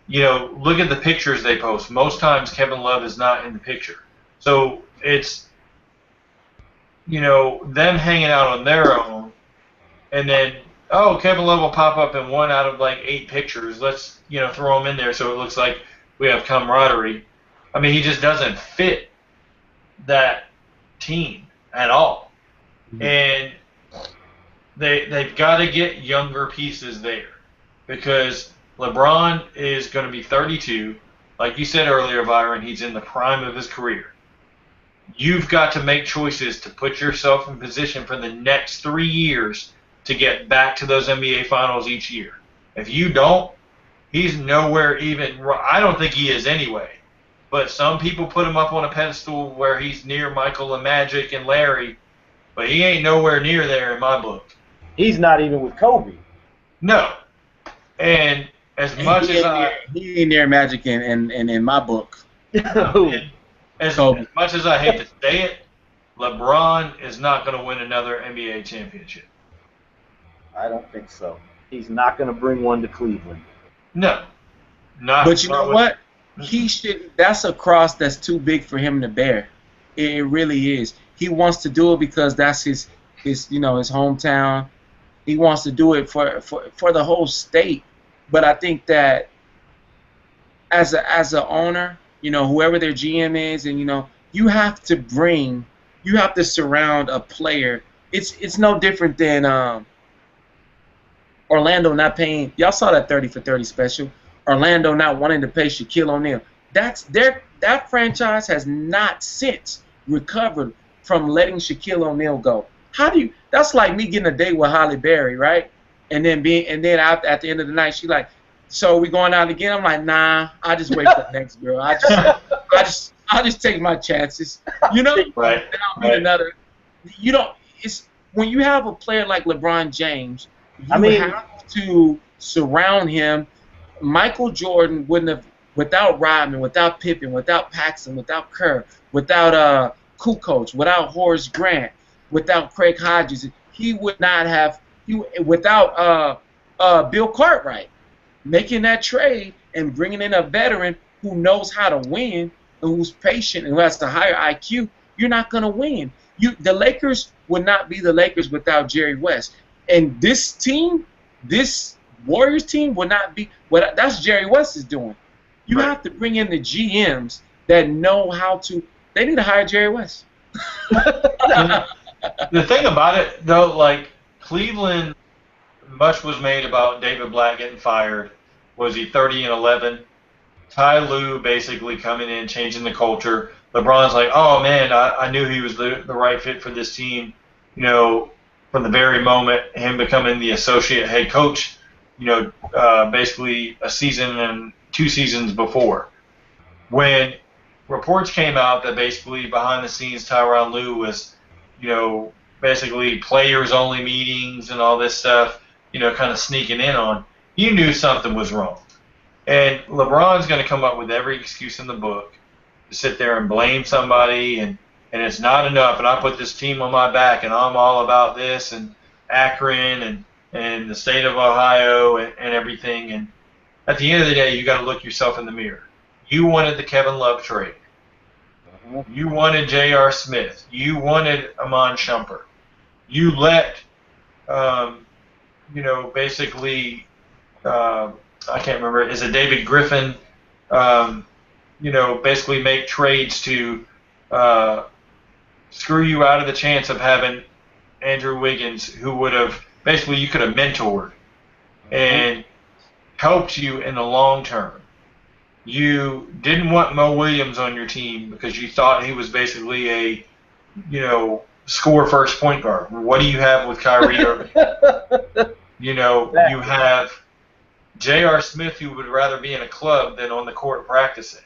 look at the pictures they post. Most times Kevin Love is not in the picture. So it's – them hanging out on their own and then – oh, Kevin Love will pop up in 1 out of 8 pictures. Let's, throw him in there so it looks like we have camaraderie. He just doesn't fit that team at all. Mm-hmm. And they've got to get younger pieces there because LeBron is going to be 32. Like you said earlier, Byron, he's in the prime of his career. You've got to make choices to put yourself in position for the next 3 years to get back to those NBA Finals each year. If you don't, he's nowhere even. I don't think he is anyway. But some people put him up on a pedestal where he's near Michael and Magic and Larry, but he ain't nowhere near there in my book. He's not even with Kobe. No. And as much as he ain't near Magic in my book. As much as I hate to say it, LeBron is not going to win another NBA championship. I don't think so. He's not going to bring one to Cleveland. No. Not. But you know what? He should. That's a cross that's too big for him to bear. It really is. He wants to do it because that's his his hometown. He wants to do it for the whole state. But I think that as a owner, whoever their GM is, and you have to surround a player. It's no different than Orlando not paying. Y'all saw that 30 for 30 special. Orlando not wanting to pay Shaquille O'Neal. That franchise has not since recovered from letting Shaquille O'Neal go. That's like me getting a date with Halle Berry, right? And then out at the end of the night, she like, so we going out again? I'm like, nah, I just wait for the next girl. I just take my chances, Right. Then I'll meet another. It's when you have a player like LeBron James, you have to surround him. Michael Jordan wouldn't have, without Rodman, without Pippen, without Paxson, without Kerr, without Kukoc, without Horace Grant, without Craig Hodges, he would not have. Without Bill Cartwright making that trade and bringing in a veteran who knows how to win and who's patient and who has the higher IQ, you're not going to win. The Lakers would not be the Lakers without Jerry West. And this team, this Warriors team would not be what that's Jerry West is doing. You have to bring in the GMs that know how to. They need to hire Jerry West. The thing about it, though, like Cleveland, much was made about David Blatt getting fired. Was he 30-11? Ty Lue basically coming in, changing the culture. LeBron's like, oh man, I knew he was the right fit for this team. From the very moment, him becoming the associate head coach. Basically a season and 2 seasons before, when reports came out that basically behind the scenes Tyronn Lue was, basically players only meetings and all this stuff, kind of sneaking in on, you knew something was wrong. And LeBron's going to come up with every excuse in the book to sit there and blame somebody, and it's not enough, and I put this team on my back, and I'm all about this, and Akron, and the state of Ohio, and everything. And at the end of the day, you got to look yourself in the mirror. You wanted the Kevin Love trade. You wanted J.R. Smith. You wanted Amon Shumpert. You let, basically, I can't remember, is it David Griffin, basically make trades to screw you out of the chance of having Andrew Wiggins, who would have, basically you could have mentored and helped you in the long term. You didn't want Mo Williams on your team because you thought he was basically a, score first point guard. What do you have with Kyrie Irving? You have J.R. Smith, who would rather be in a club than on the court practicing.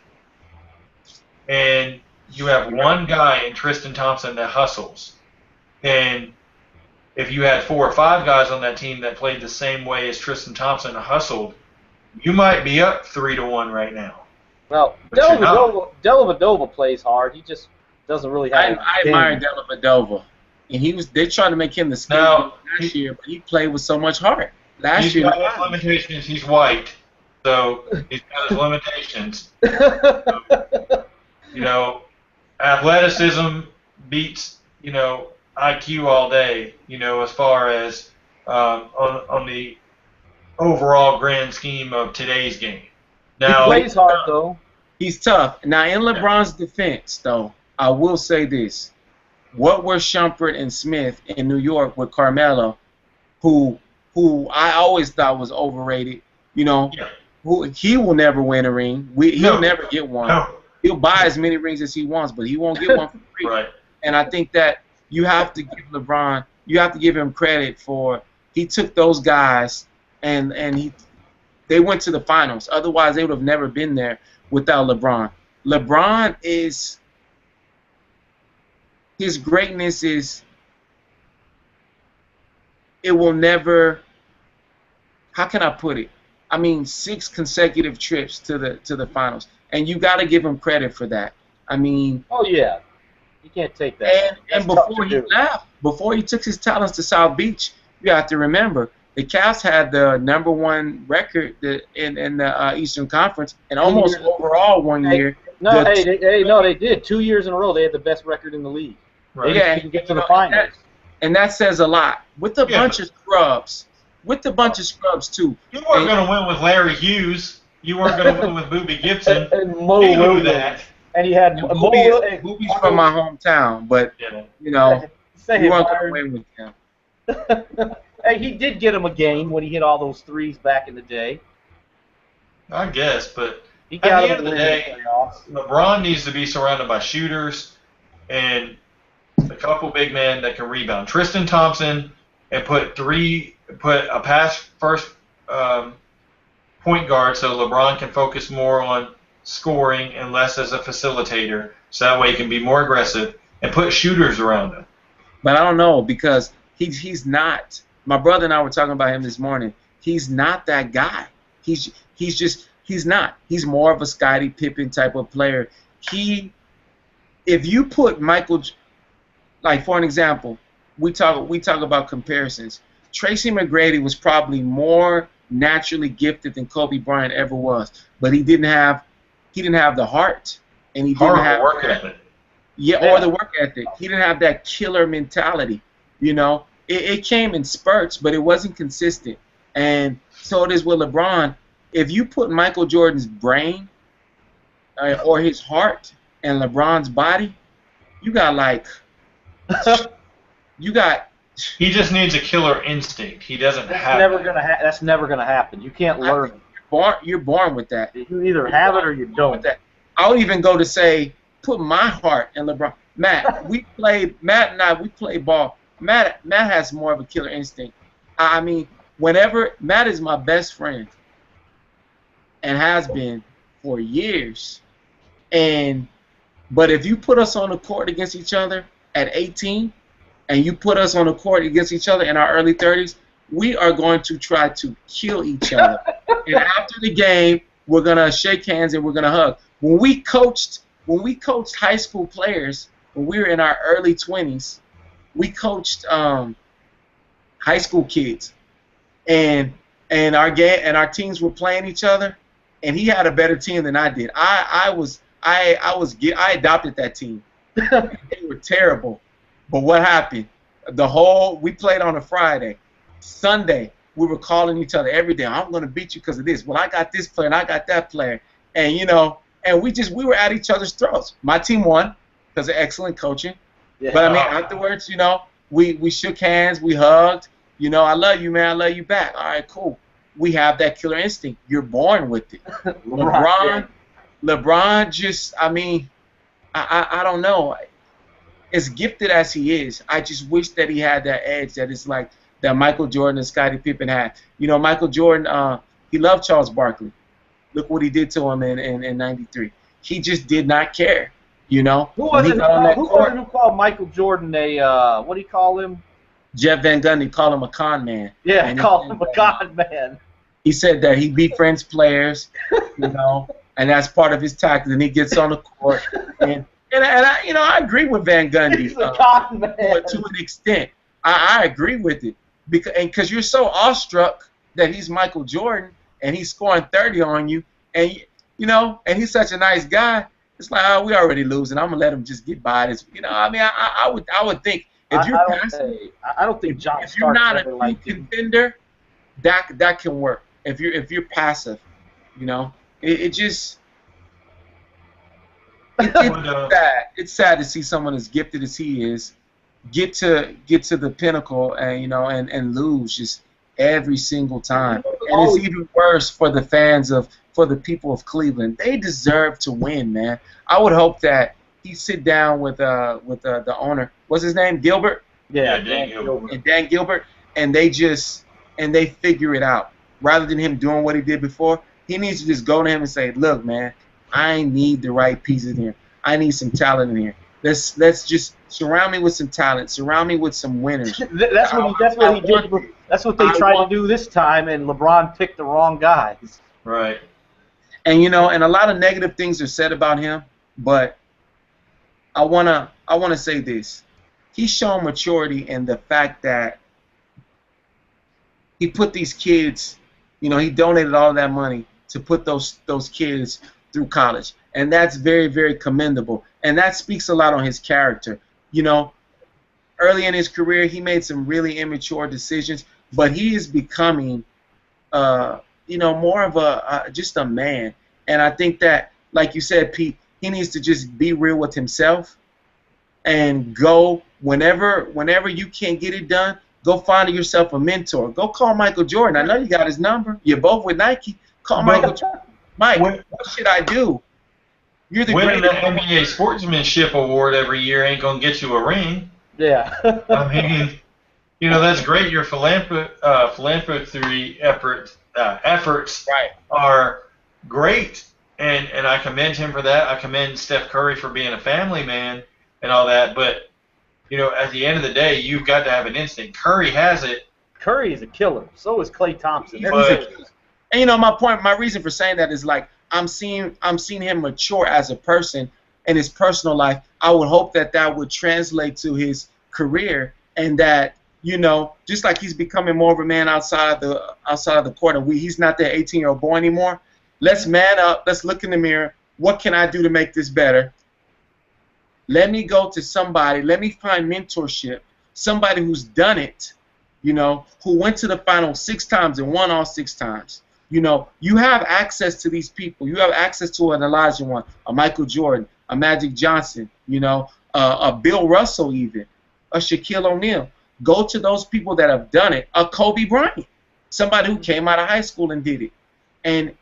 And you have one guy in Tristan Thompson that hustles. And if you had 4 or 5 guys on that team that played the same way as Tristan Thompson hustled, you might be up 3-1 right now. Well, Dellavedova plays hard. He just doesn't really have. I admire Dellavedova, and they tried to make him the scapegoat last year, but he played with so much heart. Last year, got his limitations. He's white, so he's got his limitations. Athleticism beats IQ all day. As far as on the overall grand scheme of today's game. Now, he plays hard, though. He's tough. Now, in LeBron's defense, though, I will say this. What were Shumpert and Smith in New York with Carmelo, who I always thought was overrated, who he will never win a ring. He'll never get one. No. He'll buy as many rings as he wants, but he won't get one for free. Right. And I think that you have to give LeBron, you have to give him credit for he took those guys and they went to the finals. Otherwise, they would have never been there without LeBron. LeBron is his greatness is it will never. How can I put it? I mean, 6 consecutive trips to the finals, and you got to give him credit for that. I mean, oh yeah, you can't take that. And before he left, before he took his talents to South Beach, you have to remember the Cavs had the #1 record in the Eastern Conference, and almost overall one year. No, they did 2 years in a row. They had the best record in the league. Right. They didn't get to the finals, and that says a lot. With a bunch of scrubs. With a bunch of scrubs, too. You weren't going to win with Larry Hughes. You weren't going to win with Boobie Gibson. And Mo knew that. And he had Boobie's from my hometown, but, you know, you weren't going to win with him. Hey, he did get him a game when he hit all those threes back in the day. I guess, but at the end of the day, LeBron needs to be surrounded by shooters and a couple big men that can rebound. Tristan Thompson, and put a pass first point guard so LeBron can focus more on scoring and less as a facilitator, so that way he can be more aggressive, and put shooters around him. But I don't know, because he's not. My brother and I were talking about him this morning. He's not that guy. He's not. He's more of a Scottie Pippen type of player. If you put Michael, like for an example, we talk about comparisons. Tracy McGrady was probably more naturally gifted than Kobe Bryant ever was, but he didn't have the heart, and he didn't have work ethic. Yeah, or the work ethic. He didn't have that killer mentality. You know, it came in spurts, but it wasn't consistent. And so it is with LeBron. If you put Michael Jordan's brain or his heart and LeBron's body, you got like. He just needs a killer instinct. He doesn't have. That's never gonna happen. You can't learn it. You're born with that. You either have it or you don't. I would even go to say, put my heart in LeBron. Matt and I played ball. Matt has more of a killer instinct. I mean, whenever Matt is my best friend, and has been for years, but if you put us on the court against each other at 18. And you put us on the court against each other in our early 30s, we are going to try to kill each other. And after the game, we're gonna shake hands and we're gonna hug. When we coached high school players, when we were in our early 20s, we coached high school kids, and our teams were playing each other, and he had a better team than I did. I adopted that team. They were terrible. But what happened? We played on a Friday. Sunday, we were calling each other every day. I'm going to beat you because of this. Well, I got this player and I got that player. And, you know, and we were at each other's throats. My team won because of excellent coaching. Yeah. But, I mean, afterwards, you know, we shook hands. We hugged. You know, I love you, man. I love you back. All right, cool. We have that killer instinct. You're born with it. LeBron just, I mean, I don't know. As gifted as he is, I just wish that he had that edge that is like that Michael Jordan and Scottie Pippen had. You know, Michael Jordan, he loved Charles Barkley. Look what he did to him in '93. He just did not care. You know, who called Michael Jordan a what do you call him? Jeff Van Gundy called him a con man. Yeah, called him a con man. He said that he befriends players, you know, and that's part of his tactic. And he gets on the court And I, you know, I agree with Van Gundy He's a con man. To an extent. I agree with it because you're so awestruck that he's Michael Jordan and he's scoring 30 on you, and you know, and he's such a nice guy. It's like, oh, we already losing. I'm gonna let him just get by this. You know, I mean, I would think if you're I don't think John. If you're not a contender, that can work. If you're passive, you know, it just. It's sad to see someone as gifted as he is get to the pinnacle and, you know, and lose just every single time. And it's even worse for the fans for the people of Cleveland. They deserve to win, man. I would hope that he sit down with the owner. What's his name? Gilbert? Yeah, Dan Gilbert. And Dan Gilbert, and they figure it out. Rather than him doing what he did before, he needs to just go to him and say, look, man, I need the right pieces in here. I need some talent in here. Let's just surround me with some talent. Surround me with some winners. That's what he did. That's what they tried to do this time, and LeBron picked the wrong guys. Right. And and a lot of negative things are said about him, but I wanna say this. He's shown maturity in the fact that he put these kids, he donated all of that money to put those kids through college. And that's very, very commendable. And that speaks a lot on his character. Early in his career, he made some really immature decisions, but he is becoming, more of just a man. And I think that, like you said, Pete, he needs to just be real with himself and go whenever you can't get it done, go find yourself a mentor. Go call Michael Jordan. I know you got his number. You're both with Nike. Call Michael Jordan. Mike, what should I do? You're the winning the NBA Sportsmanship Award every year ain't gonna get you a ring. Yeah. I mean, that's great. Your philanthropy efforts are great, and I commend him for that. I commend Steph Curry for being a family man and all that. But at the end of the day, you've got to have an instinct. Curry has it. Curry is a killer. So is Klay Thompson. And my reason for saying that is like I'm seeing him mature as a person in his personal life. I would hope that would translate to his career, and that just like he's becoming more of a man outside of the court, and he's not that 18-year-old boy anymore. Let's man up. Let's look in the mirror. What can I do to make this better? Let me go to somebody. Let me find mentorship. Somebody who's done it, who went to the final 6 times and won all 6 times. You have access to these people. You have access to an Elijah One, a Michael Jordan, a Magic Johnson, a Bill Russell even, a Shaquille O'Neal. Go to those people that have done it. A Kobe Bryant, somebody who came out of high school and did it. And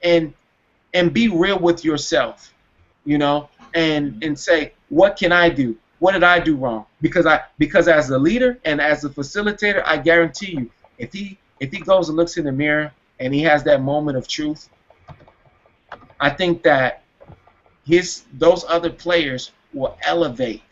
be real with yourself, and say, what can I do? What did I do wrong? Because as a leader and as a facilitator, I guarantee you, if he goes and looks in the mirror and he has that moment of truth, I think that those other players will elevate,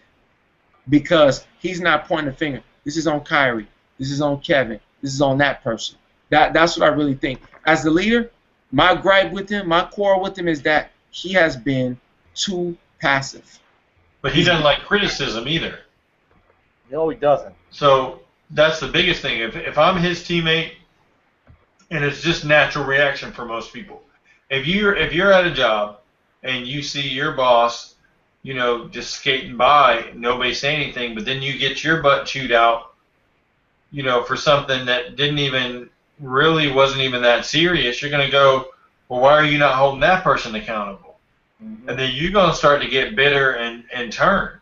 because he's not pointing a finger. This is on Kyrie. This is on Kevin. This is on that person. That's what I really think. As the leader, my gripe with him, my quarrel with him is that he has been too passive. But he doesn't like criticism either. No, he doesn't. So that's the biggest thing. If I'm his teammate, and it's just natural reaction for most people. If you're at a job and you see your boss, just skating by, nobody say anything, but then you get your butt chewed out, for something that wasn't even that serious, you're going to go, well, why are you not holding that person accountable? Mm-hmm. And then you're going to start to get bitter and turn,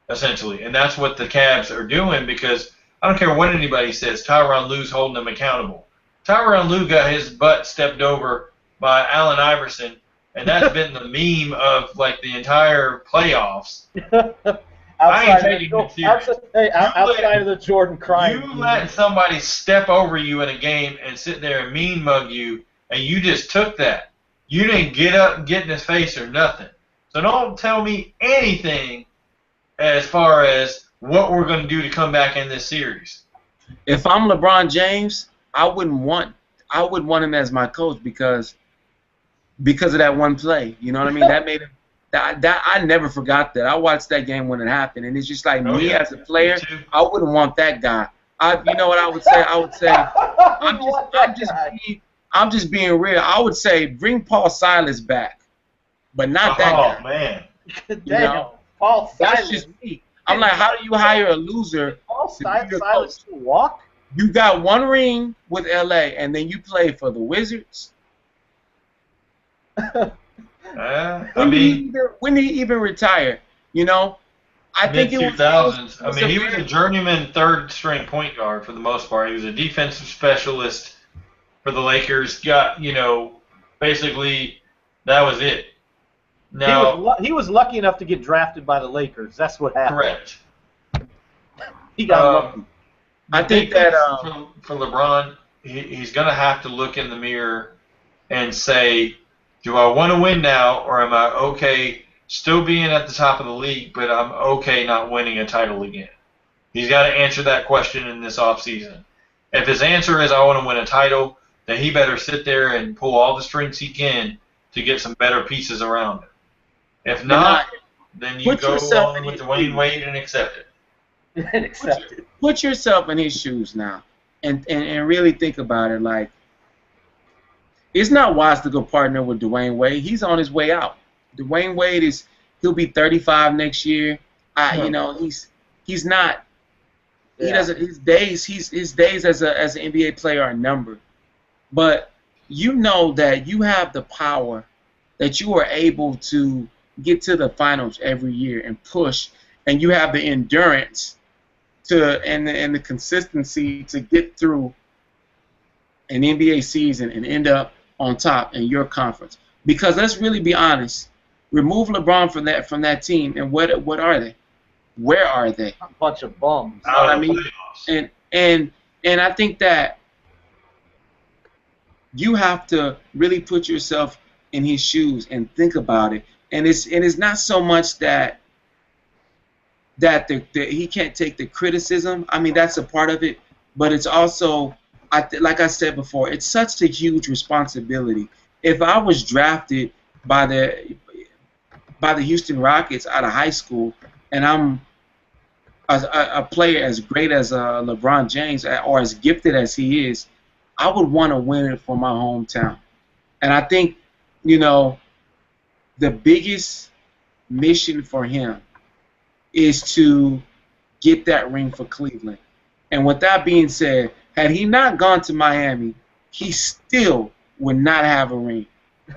essentially. And that's what the Cavs are doing, because I don't care what anybody says, Tyronn Lue's holding them accountable. Tyronn Lue got his butt stepped over by Allen Iverson, and that's been the meme of like the entire playoffs. Outside of the Jordan crying. You let somebody step over you in a game and sit there and mean mug you, and you just took that. You didn't get up and get in his face or nothing. So don't tell me anything as far as what we're going to do to come back in this series. If I'm LeBron James, I would want him as my coach because of that one play. You know what I mean? That made him. That I never forgot that. I watched that game when it happened, and it's just like as a player, I wouldn't want that guy. You know what I would say? I would say I'm just being real. I would say bring Paul Silas back, but not that guy. Oh man, Paul Silas. That's just me. I'm like, how do you hire a loser? Paul Silas to walk? You got 1 ring with LA, and then you play for the Wizards. When did he even retire? I think it was 2000s. I mean, he was a journeyman third-string point guard for the most part. He was a defensive specialist for the Lakers. Basically, that was it. Now he was lucky enough to get drafted by the Lakers. That's what happened. Correct. He got lucky. I think that for LeBron, he's going to have to look in the mirror and say, do I want to win now, or am I okay still being at the top of the league, but I'm okay not winning a title again. He's got to answer that question in this offseason. If his answer is I want to win a title, then he better sit there and pull all the strings he can to get some better pieces around him. If not, then you go along with Dwayne Wade and accept it. And accept it. Put yourself in his shoes now and really think about it. Like, it's not wise to go partner with Dwayne Wade. He's on his way out. Dwayne Wade he'll be 35 next year. You know, he's not. Yeah. He doesn't. His days as an NBA player are numbered. But you know that you have the power, that you are able to get to the finals every year and push, and you have the endurance and the consistency to get through an NBA season and end up on top in your conference. Because let's really be honest, remove LeBron from that team, and what are they? Where are they? A bunch of bums. You know what I mean? And I think that you have to really put yourself in his shoes and think about it. And it's not so much that he can't take the criticism. I mean, that's a part of it, but it's also, like I said before, it's such a huge responsibility. If I was drafted by the Houston Rockets out of high school, and I'm a player as great as LeBron James or as gifted as he is, I would want to win it for my hometown. And I think, you know, the biggest mission for him is to get that ring for Cleveland. And with that being said, had he not gone to Miami, he still would not have a ring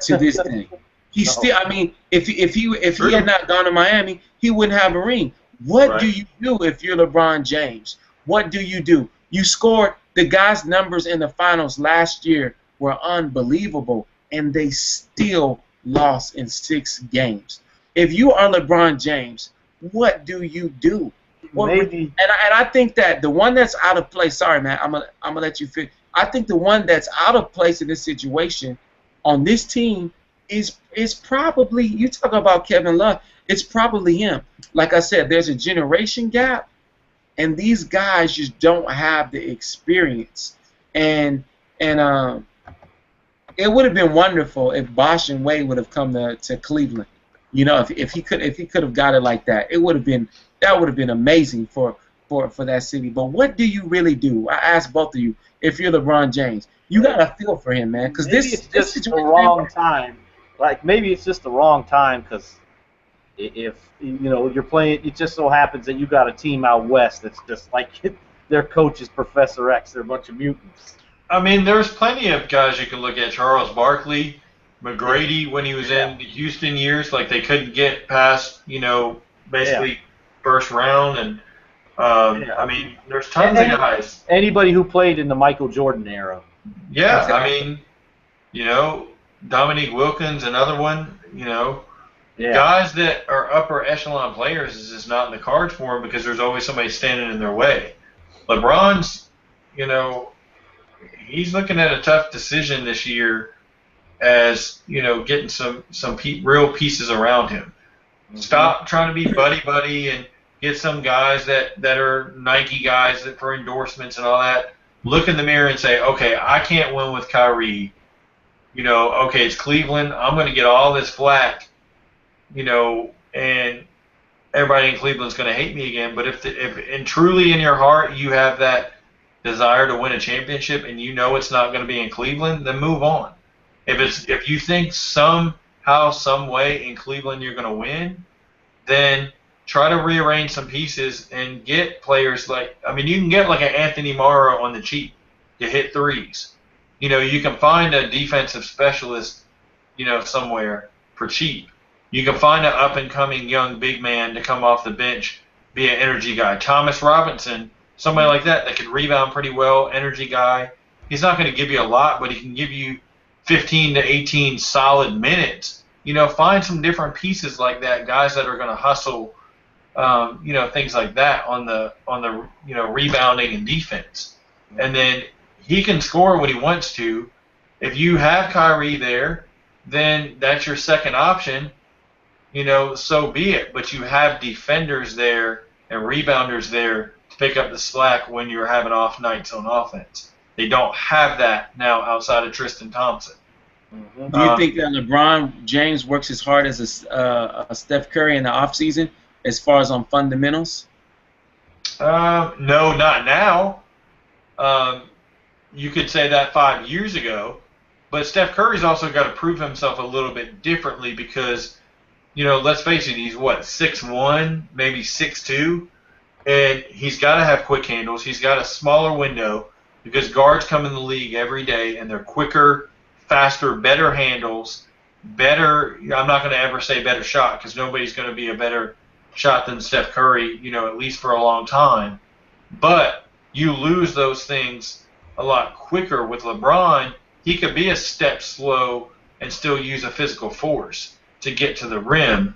to this day. He still, I mean, if he had not gone to Miami, he wouldn't have a ring. What do you do if you're LeBron James? What do? You scored. The guys' numbers in the finals last year were unbelievable, and they still lost in 6 games. If you are LeBron James, what do you do? Maybe. And I think that the one that's out of place. Sorry, man. I'm gonna let you finish. I think the one that's out of place in this situation on this team is probably, you talk about Kevin Love, it's probably him. Like I said, there's a generation gap, and these guys just don't have the experience. And it would have been wonderful if Bosh and Wade would have come to Cleveland. You know, if he could have got it like that, that would have been amazing for that city. But what do you really do? I ask both of you. If you're LeBron James, you gotta feel for him, man, because this is just the wrong time. Like, maybe it's just the wrong time, because if you know you're playing, it just so happens that you got a team out west that's just like their coach is Professor X. They're a bunch of mutants. I mean, there's plenty of guys you can look at. Charles Barkley, McGrady, when he was in the Houston years, like they couldn't get past, you know, basically first round. And I mean, there's tons of guys. Anybody who played in the Michael Jordan era. Yeah, I mean, you know, Dominique Wilkins, another one, you know. Yeah. Guys that are upper echelon players is just not in the cards for him because there's always somebody standing in their way. LeBron's, you know, he's looking at a tough decision this year as, you know, getting some real pieces around him. Mm-hmm. Stop trying to be buddy and get some guys that are Nike guys that for endorsements and all that. Look in the mirror and say, okay, I can't win with Kyrie. You know, okay, it's Cleveland. I'm going to get all this flack. You know, and everybody in Cleveland's going to hate me again. But if and truly in your heart you have that desire to win a championship and you know it's not going to be in Cleveland, then move on. If you think somehow, some way in Cleveland you're going to win, then try to rearrange some pieces and get players like, I mean, you can get like an Anthony Morrow on the cheap to hit threes. You know, you can find a defensive specialist, you know, somewhere for cheap. You can find an up-and-coming young big man to come off the bench, be an energy guy. Thomas Robinson, somebody like that can rebound pretty well, energy guy. He's not going to give you a lot, but he can give you 15 to 18 solid minutes. You know, find some different pieces like that, guys that are going to hustle, you know, things like that on the you know, rebounding and defense. And then he can score when he wants to. If you have Kyrie there, then that's your second option. so be it. But you have defenders there and rebounders there to pick up the slack when you're having off nights on offense. They don't have that now outside of Tristan Thompson. Mm-hmm. Do you think that LeBron James works as hard as a Steph Curry in the offseason as far as on fundamentals? No, not now. You could say that 5 years ago. But Steph Curry's also got to prove himself a little bit differently because, let's face it, he's 6'1", maybe 6'2", and he's got to have quick handles. He's got a smaller window because guards come in the league every day and they're quicker, faster, better handles, better. I'm not going to ever say better shot because nobody's going to be a better shot than Steph Curry, at least for a long time. But you lose those things a lot quicker with LeBron. He could be a step slow and still use a physical force to get to the rim,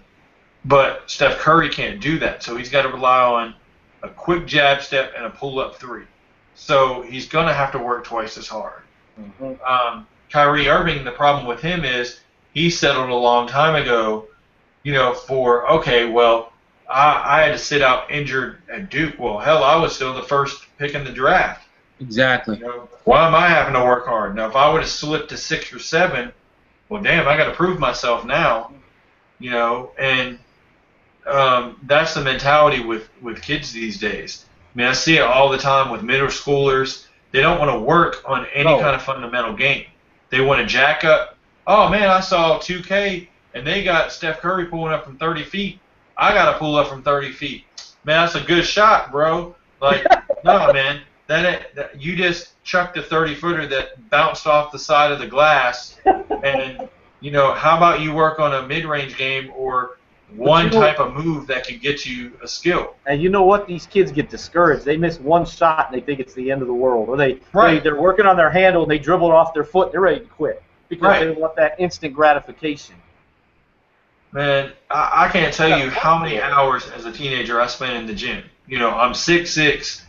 but Steph Curry can't do that. So he's got to rely on a quick jab step and a pull-up three. So he's going to have to work twice as hard. Mm-hmm. Kyrie Irving, the problem with him is he settled a long time ago, I had to sit out injured at Duke. Well, hell, I was still the first pick in the draft. Exactly. Why am I having to work hard? Now, if I would have slipped to 6 or 7, well, damn, I got to prove myself now. And that's the mentality with kids these days. I mean, I see it all the time with middle schoolers. They don't want to work on any kind of fundamental game. They want to jack up. Oh, man, I saw 2K, and they got Steph Curry pulling up from 30 feet. I got to pull up from 30 feet. Man, that's a good shot, bro. Like, no, man. You just chucked a 30-footer that bounced off the side of the glass. And, how about you work on a mid-range game or one type of move that can get you a skill? And you know what? These kids get discouraged. They miss one shot and they think it's the end of the world. Or they're working on their handle and they dribble it off their foot. They're ready to quit because they want that instant gratification. Man, I can't tell you how many hours as a teenager I spent in the gym. I'm 6'6",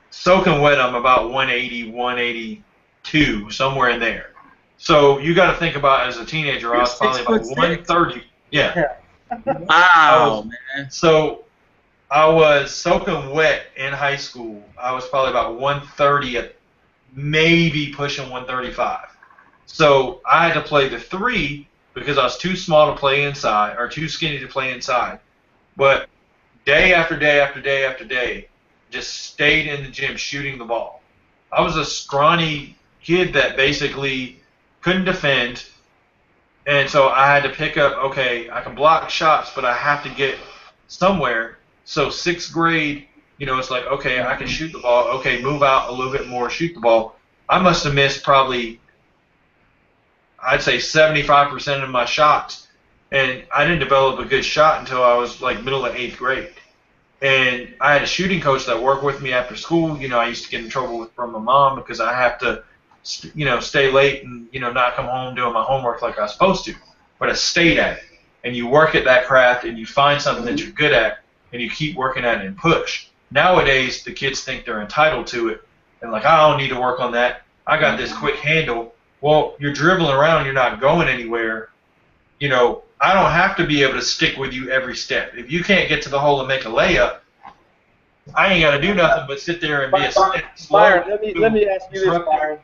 soaking wet. I'm about 180, 182, somewhere in there. So you got to think about as a teenager, I was probably about 130. Yeah. Wow, man. So I was soaking wet in high school. I was probably about 130, maybe pushing 135. So I had to play the 3 because I was too small to play inside or too skinny to play inside. But day after day after day after day, just stayed in the gym shooting the ball. I was a scrawny kid that basically couldn't defend, and so I had to pick up, okay, I can block shots, but I have to get somewhere. So 6th grade, it's like, okay, I can shoot the ball. Okay, move out a little bit more, shoot the ball. I must have missed probably, I'd say 75% of my shots, and I didn't develop a good shot until I was like middle of 8th grade. And I had a shooting coach that worked with me after school. I used to get in trouble from my mom because I have to, stay late and, not come home doing my homework like I was supposed to. But I stayed at it. And you work at that craft and you find something that you're good at and you keep working at it and push. Nowadays, the kids think they're entitled to it. And like, I don't need to work on that. I got this quick handle. Well, you're dribbling around. You're not going anywhere. I don't have to be able to stick with you every step. If you can't get to the hole and make a layup, I ain't got to do nothing but sit there and be a slow. Byron, let me ask you this, Byron.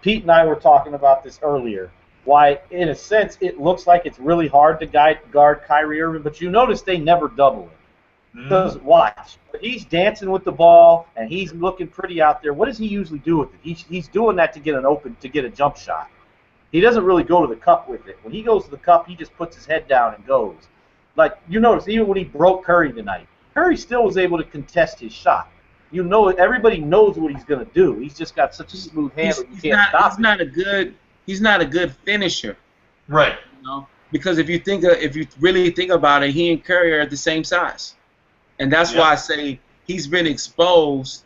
Pete and I were talking about this earlier. Why, in a sense, it looks like it's really hard to guard Kyrie Irving, but you notice they never double him. Because watch, he's dancing with the ball and he's looking pretty out there. What does he usually do with it? He's doing that to get a jump shot. He doesn't really go to the cup with it. When he goes to the cup, he just puts his head down and goes. Like, you notice, even when he broke Curry tonight, Curry still was able to contest his shot. Everybody knows what he's going to do. He's just got such a smooth handle, you can't stop him. He's not a good finisher. Right. Because if you really think about it, he and Curry are the same size. And that's why I say he's been exposed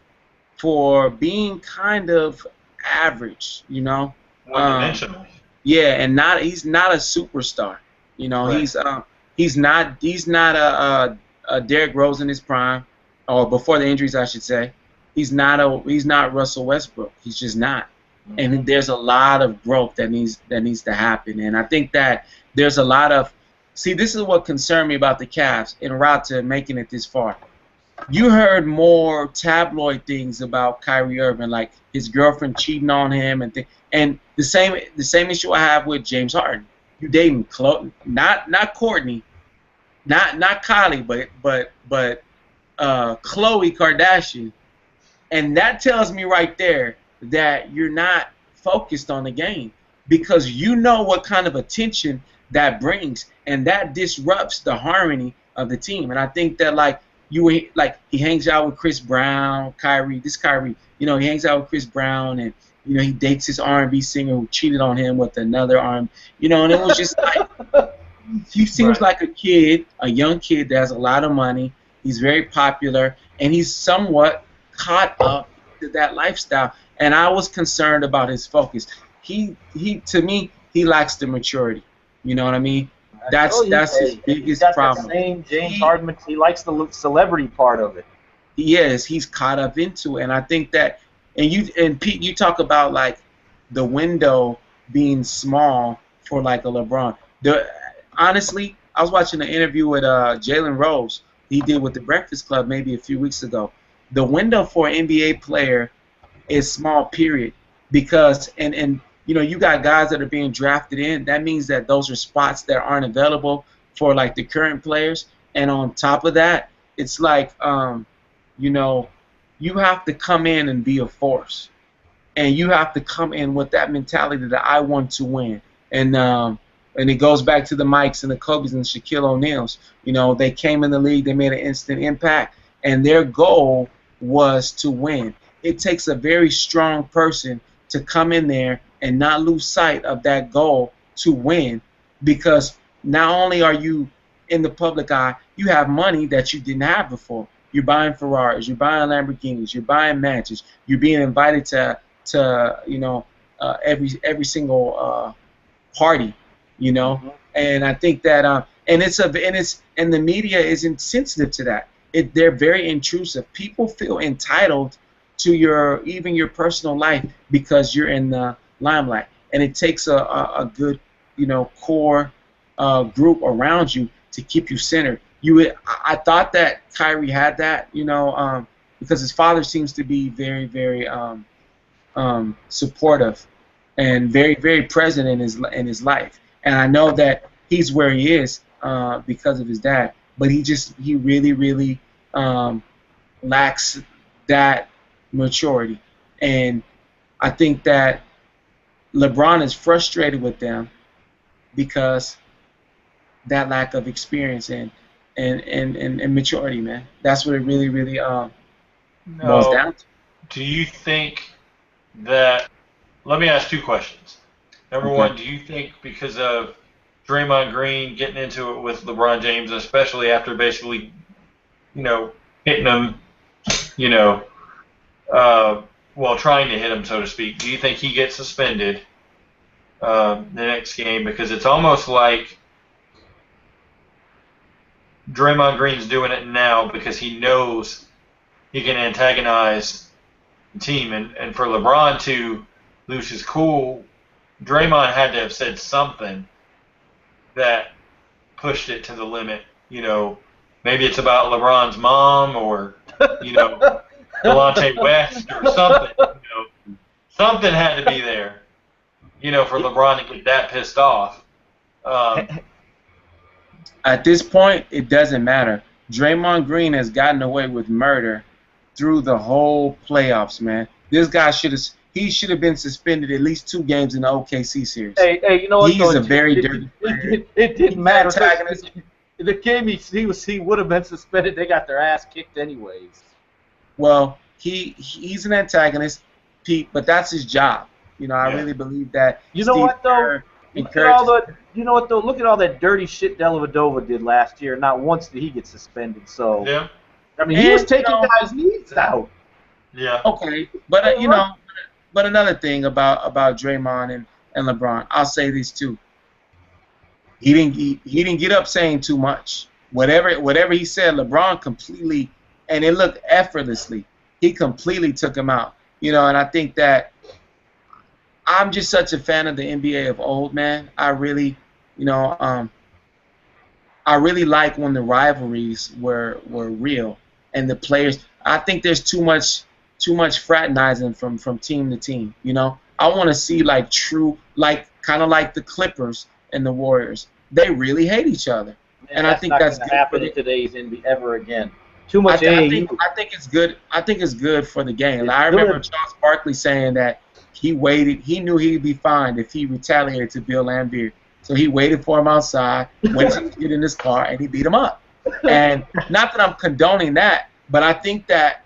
for being kind of average, One-dimensional. Yeah, and he's not a superstar. Right. He's not a Derrick Rose in his prime, or before the injuries, I should say. He's not Russell Westbrook. He's just not. Mm-hmm. And there's a lot of growth that needs to happen. And I think that there's a lot of See, this is what concerned me about the Cavs en route to making it this far. You heard more tabloid things about Kyrie Irving, like his girlfriend cheating on him, and the same issue I have with James Harden. You dating not Courtney, not Kylie, but Khloe Kardashian, and that tells me right there that you're not focused on the game, because you know what kind of attention that brings, and that disrupts the harmony of the team. And I think that he hangs out with Chris Brown, Kyrie, he hangs out with Chris Brown, and he dates his R&B singer who cheated on him with another and it was just like, he seems like a young kid that has a lot of money. He's very popular, and he's somewhat caught up to that lifestyle. And I was concerned about his focus. To me, he lacks the maturity. You know what I mean? That's his biggest problem. That same James Harden, he likes the celebrity part of it. Yes, he's caught up into it, and I think that. And Pete, you talk about like the window being small for like a LeBron. Honestly, I was watching an interview with Jalen Rose. He did with the Breakfast Club maybe a few weeks ago. The window for an NBA player is small, period. Because you got guys that are being drafted in. That means that those are spots that aren't available for like the current players. And on top of that, it's like you have to come in and be a force, and you have to come in with that mentality that I want to win. And it goes back to the Mikes and the Kobe's and the Shaquille O'Neals. They came in the league, they made an instant impact, and their goal was to win. It takes a very strong person to come in there and not lose sight of that goal to win, because not only are you in the public eye, you have money that you didn't have before. You're buying Ferraris, you're buying Lamborghinis, you're buying mansions, you're being invited to every single party, And I think that and the media is insensitive to that. They're very intrusive. People feel entitled to your personal life because you're in the limelight, and it takes a good core group around you to keep you centered. I thought that Kyrie had that, because his father seems to be very, very supportive and very, very present in his life. And I know that he's where he is because of his dad, but he really, really lacks that maturity. And I think that LeBron is frustrated with them because that lack of experience and maturity, man. That's what it really, really boils down to. Do you think that? Let me ask two questions. Number one, do you think because of Draymond Green getting into it with LeBron James, especially after basically, hitting him, trying to hit him, so to speak, do you think he gets suspended the next game? Because it's almost like Draymond Green's doing it now because he knows he can antagonize the team. And for LeBron to lose his cool, Draymond had to have said something that pushed it to the limit. Maybe it's about LeBron's mom or, Delonte West or something. Something had to be there, for LeBron to get that pissed off. At this point, it doesn't matter. Draymond Green has gotten away with murder through the whole playoffs, man. This guy should have been suspended at least 2 games in the OKC series. Hey, you know what? He's a very dirty player. It didn't matter. The game he would have been suspended. They got their ass kicked anyways. Well, he's an antagonist, Pete, but that's his job. I really believe that. You know what though? Look at all that dirty shit Dellavedova did last year. Not once did he get suspended. So yeah. I mean, he was taking guys' knees out. Yeah. Okay, but but another thing about Draymond and LeBron, I'll say this too. He didn't get up saying too much. Whatever he said, LeBron completely, and it looked effortlessly. He completely took him out. And I think that I'm just such a fan of the NBA of old, man. I really, I really like when the rivalries were real and the players. I think there's too much fraternizing from team to team. You know, I want to see like true, like kind of like the Clippers and the Warriors. They really hate each other, and I think that's not going to happen in today's NBA ever again. Too much I think it's good. I think it's good for the game. Like, I remember Charles Barkley saying that he waited. He knew he'd be fine if he retaliated to Bill Laimbeer. So he waited for him outside, went to get in his car, and he beat him up. And not that I'm condoning that, but I think that,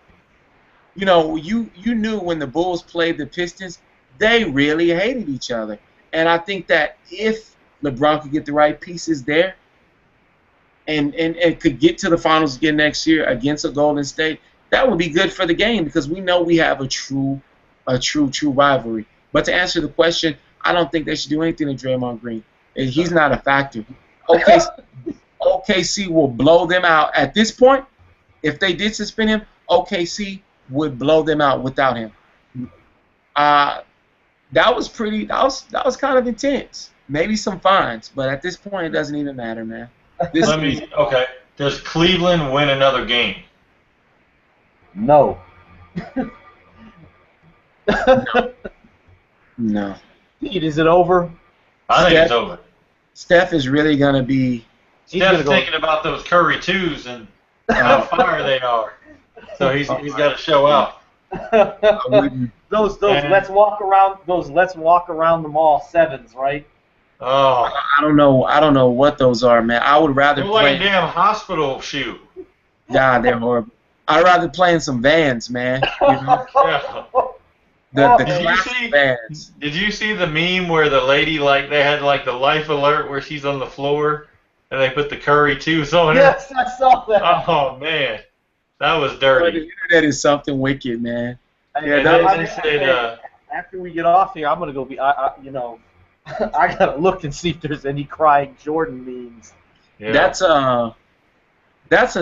you know, you knew when the Bulls played the Pistons, they really hated each other. And I think that if LeBron could get the right pieces there and could get to the finals again next year against a Golden State, that would be good for the game because we know we have a true rivalry. But to answer the question, I don't think they should do anything to Draymond Green. He's not a factor. OKC will blow them out. At this point, if they did suspend him, OKC would blow them out without him. That was kind of intense. Maybe some fines, but at this point, it doesn't even matter, man. Okay. Does Cleveland win another game? No. No. Is it over? I think it's over. Steph is really going to be... Steph's thinking about those Curry 2s and how fire they are. So he's got to show out. those let's walk around the mall 7s, right? Oh, I don't know what those are, man. I would rather they're play like damn hospital shoe. God, they're horrible. I'd rather play in some Vans, man. You know? Yeah. The classic Vans. Did you see the meme where the lady, like, they had like the life alert where she's on the floor and they put the Curry 2s on her? Yes, I saw that. Oh man, that was dirty. The internet is something wicked, man. After we get off here, I'm gonna go be. I gotta look and see if there's any crying Jordan memes. Yeah. That's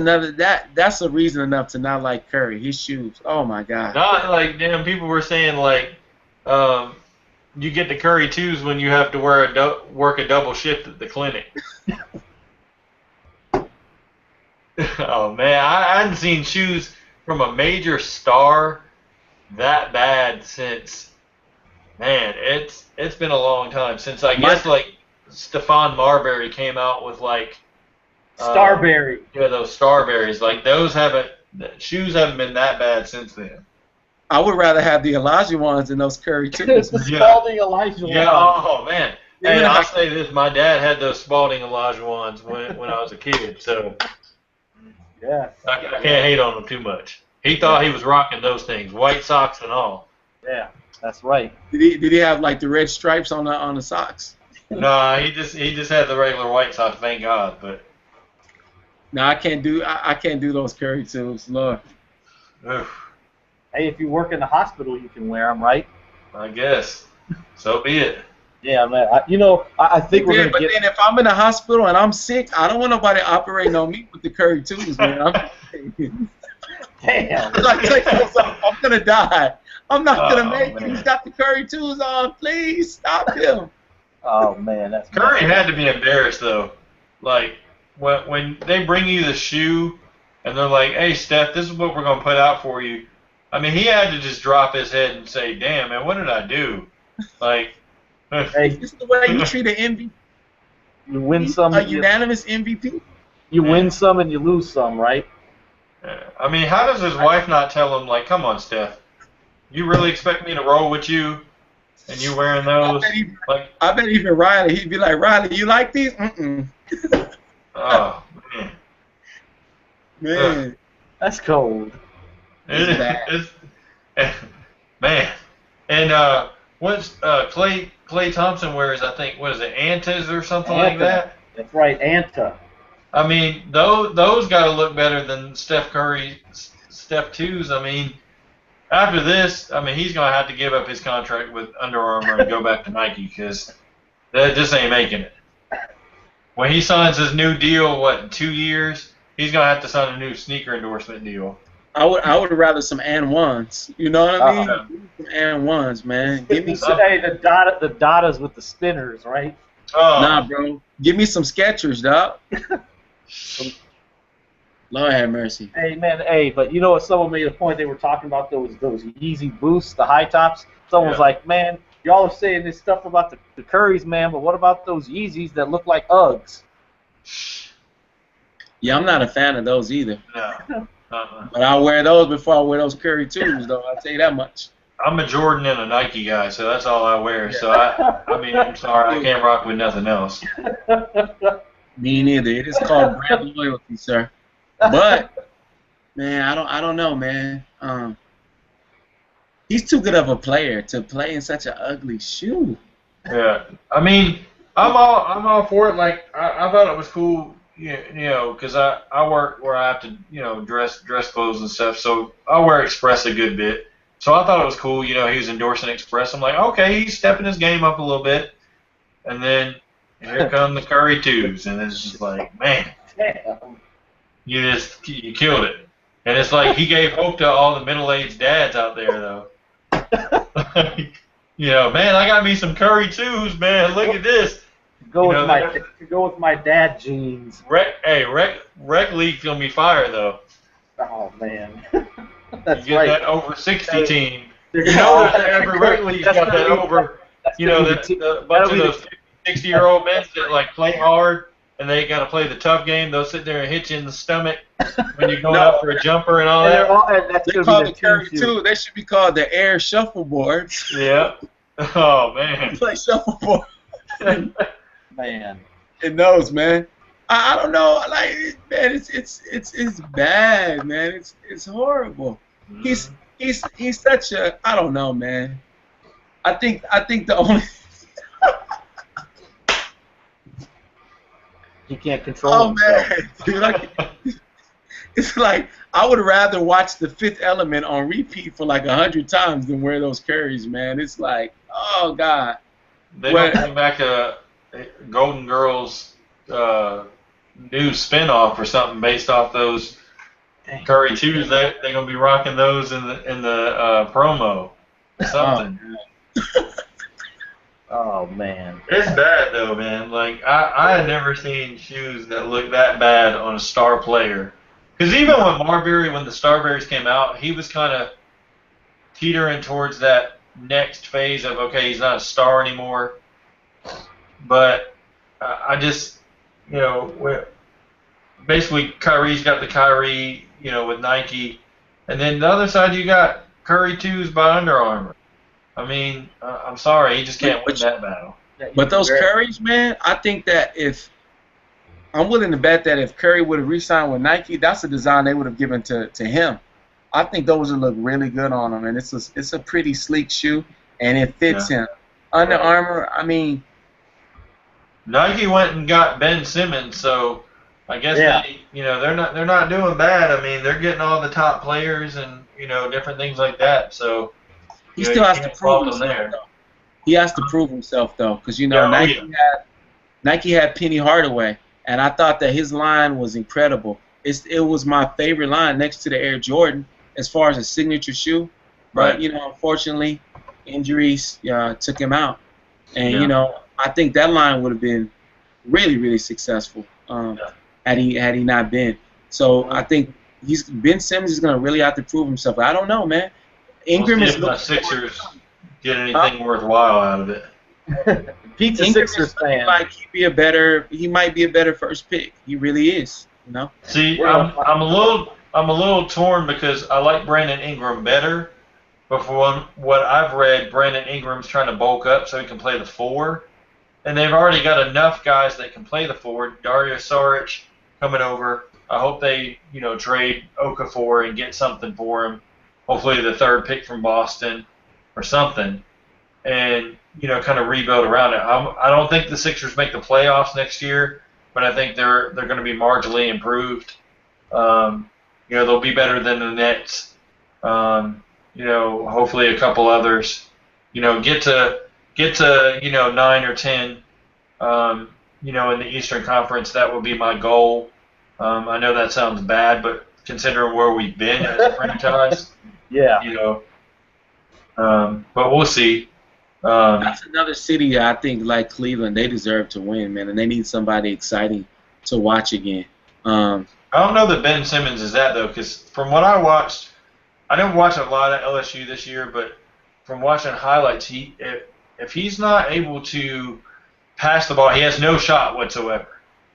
a reason enough to not like Curry. His shoes. Oh my God. Not like damn. People were saying like, you get the Curry 2s when you have to work a double shift at the clinic. Oh man, I hadn't seen shoes from a major star that bad since. Man, it's been a long time since I guess like Stephon Marbury came out with like Starberry. Yeah, those Starberries. Like shoes haven't been that bad since then. I would rather have the Elijah ones than those Curry 2s. The Spalding Elijah ones. Yeah, oh man. And I'll say this, my dad had those Spalding Elijah ones when I was a kid, so yeah. I can't hate on him too much. He thought he was rocking those things, white socks and all. Yeah, that's right. Did he have like the red stripes on the socks? No, he just had the regular white socks, thank God. But no, I can't do those Curry 2s, Lord. Oof. Hey, if you work in the hospital, you can wear them, right? I guess. So be it. Yeah, man. I think we're gonna get. Then if I'm in the hospital and I'm sick, I don't want nobody operating on me with the Curry 2s, man. Damn. I'm gonna die. I'm not gonna make man. it. He's got the Curry 2s on. Please stop him. Oh man, that's Curry had to be embarrassed though. Like when they bring you the shoe and they're like, "Hey Steph, this is what we're gonna put out for you." I mean, he had to just drop his head and say, "Damn, man, what did I do?" Like, hey, this is the way you treat an MVP. You win some. A unanimous MVP. You win some and you lose some, right? I mean, how does his wife not tell him, like, "Come on, Steph, you really expect me to roll with you, and you wearing those?" I bet even Riley, he'd be like, "Riley, you like these?" Oh man. Man, that's cold. It's man. And what's Klay Thompson wears? I think what is it, Antas or something like that? That's right, Anta. I mean, those got to look better than Steph 2s. I mean, after this, I mean, he's gonna have to give up his contract with Under Armour and go back to Nike because that just ain't making it. When he signs his new deal, in 2 years, he's gonna have to sign a new sneaker endorsement deal. I would rather some and-ones. You know what I mean? Some and-ones, man. Give me some. Hey, the Dadas with the spinners, right? Oh. Nah, bro. Give me some Skechers, dog. Lord have mercy. Hey man, hey, but you know what? Someone made a point. They were talking about those Yeezy boosts, the high tops. Someone's like, man, y'all are saying this stuff about the Currys, man, but what about those Yeezys that look like Uggs? Yeah, I'm not a fan of those either. No. But I'll wear those before I wear those Curry 2s, though. I'll tell you that much. I'm a Jordan and a Nike guy, so that's all I wear. So I mean, I'm sorry, I can't rock with nothing else. Me neither. It is called brand loyalty, sir. But man, I don't know, man. He's too good of a player to play in such an ugly shoe. Yeah, I mean, I'm all for it. Like I thought it was cool, you know, because I work where I have to, you know, dress clothes and stuff. So I wear Express a good bit. So I thought it was cool. You know, he was endorsing Express. I'm like, okay, he's stepping his game up a little bit. And then here come the Curry 2s, and it's just like, man, you killed it. And it's like he gave hope to all the middle-aged dads out there, though. You know, man, I got me some Curry 2s, man. Look at this. Go with my dad jeans. Rec League's gonna be fire though. Oh man, that's you get right. that over 60 team. You know that every Rec League's got that over. You know, the bunch of those 60-year-old men that like play hard and they got to play the tough game. They'll sit there and hit you in the stomach when you're going up for a jumper and all that. They're called the Curry 2. They should be called the air shuffleboards. Yeah. Oh man. Play shuffleboard. Man. It knows, man. I don't know. Like, man, it's bad, man. It's horrible. He's such a, I don't know, man. I think the only he can't control himself. Man. It's like I would rather watch The Fifth Element on repeat for like 100 times than wear those Currys, man. It's like, oh God. They don't bring back a Golden Girls new spinoff or something based off those Curry 2s. They're gonna be rocking those in the promo. Something. Oh man. It's bad though, man. Like I had never seen shoes that look that bad on a star player. Because even when the Starberries came out, he was kind of teetering towards that next phase of, okay, he's not a star anymore. But I just, you know, basically Kyrie's got the Kyrie, you know, with Nike. And then the other side, you got Curry 2s by Under Armour. I mean, I'm sorry, he just can't win that battle. But those Currys, man, I think that I'm willing to bet that if Curry would have re-signed with Nike, that's a design they would have given to him. I think those would look really good on him, and it's a pretty sleek shoe, and it fits him. Under Armour, I mean, Nike went and got Ben Simmons, so I guess they're not doing bad. I mean, they're getting all the top players and different things like that. So he still has to prove himself. He has to prove himself though, because Nike had Penny Hardaway. And I thought that his line was incredible. It was my favorite line next to the Air Jordan as far as a signature shoe. But, unfortunately, injuries took him out. And, I think that line would have been really, really successful had he not been. So I think Ben Simmons is going to really have to prove himself. I don't know, man. Ingram is the Sixers get anything worthwhile out of it. Pete's a Sixers fan. He might be a better first pick. He really is. See, I'm a little torn because I like Brandon Ingram better, but for what I've read, Brandon Ingram's trying to bulk up so he can play the 4, and they've already got enough guys that can play the 4. Dario Saric coming over. I hope they trade Okafor and get something for him. Hopefully the 3rd pick from Boston or something, and kind of rebuild around it. I don't think the Sixers make the playoffs next year, but I think they're going to be marginally improved. They'll be better than the Nets. Hopefully a couple others. Get to 9 or 10. In the Eastern Conference, that would be my goal. I know that sounds bad, but considering where we've been as a franchise, but we'll see. That's another city I think, like Cleveland, they deserve to win, man, and they need somebody exciting to watch again. I don't know that Ben Simmons is that though, because from what I watched, I didn't watch a lot of LSU this year, but from watching highlights, if he's not able to pass the ball, he has no shot whatsoever.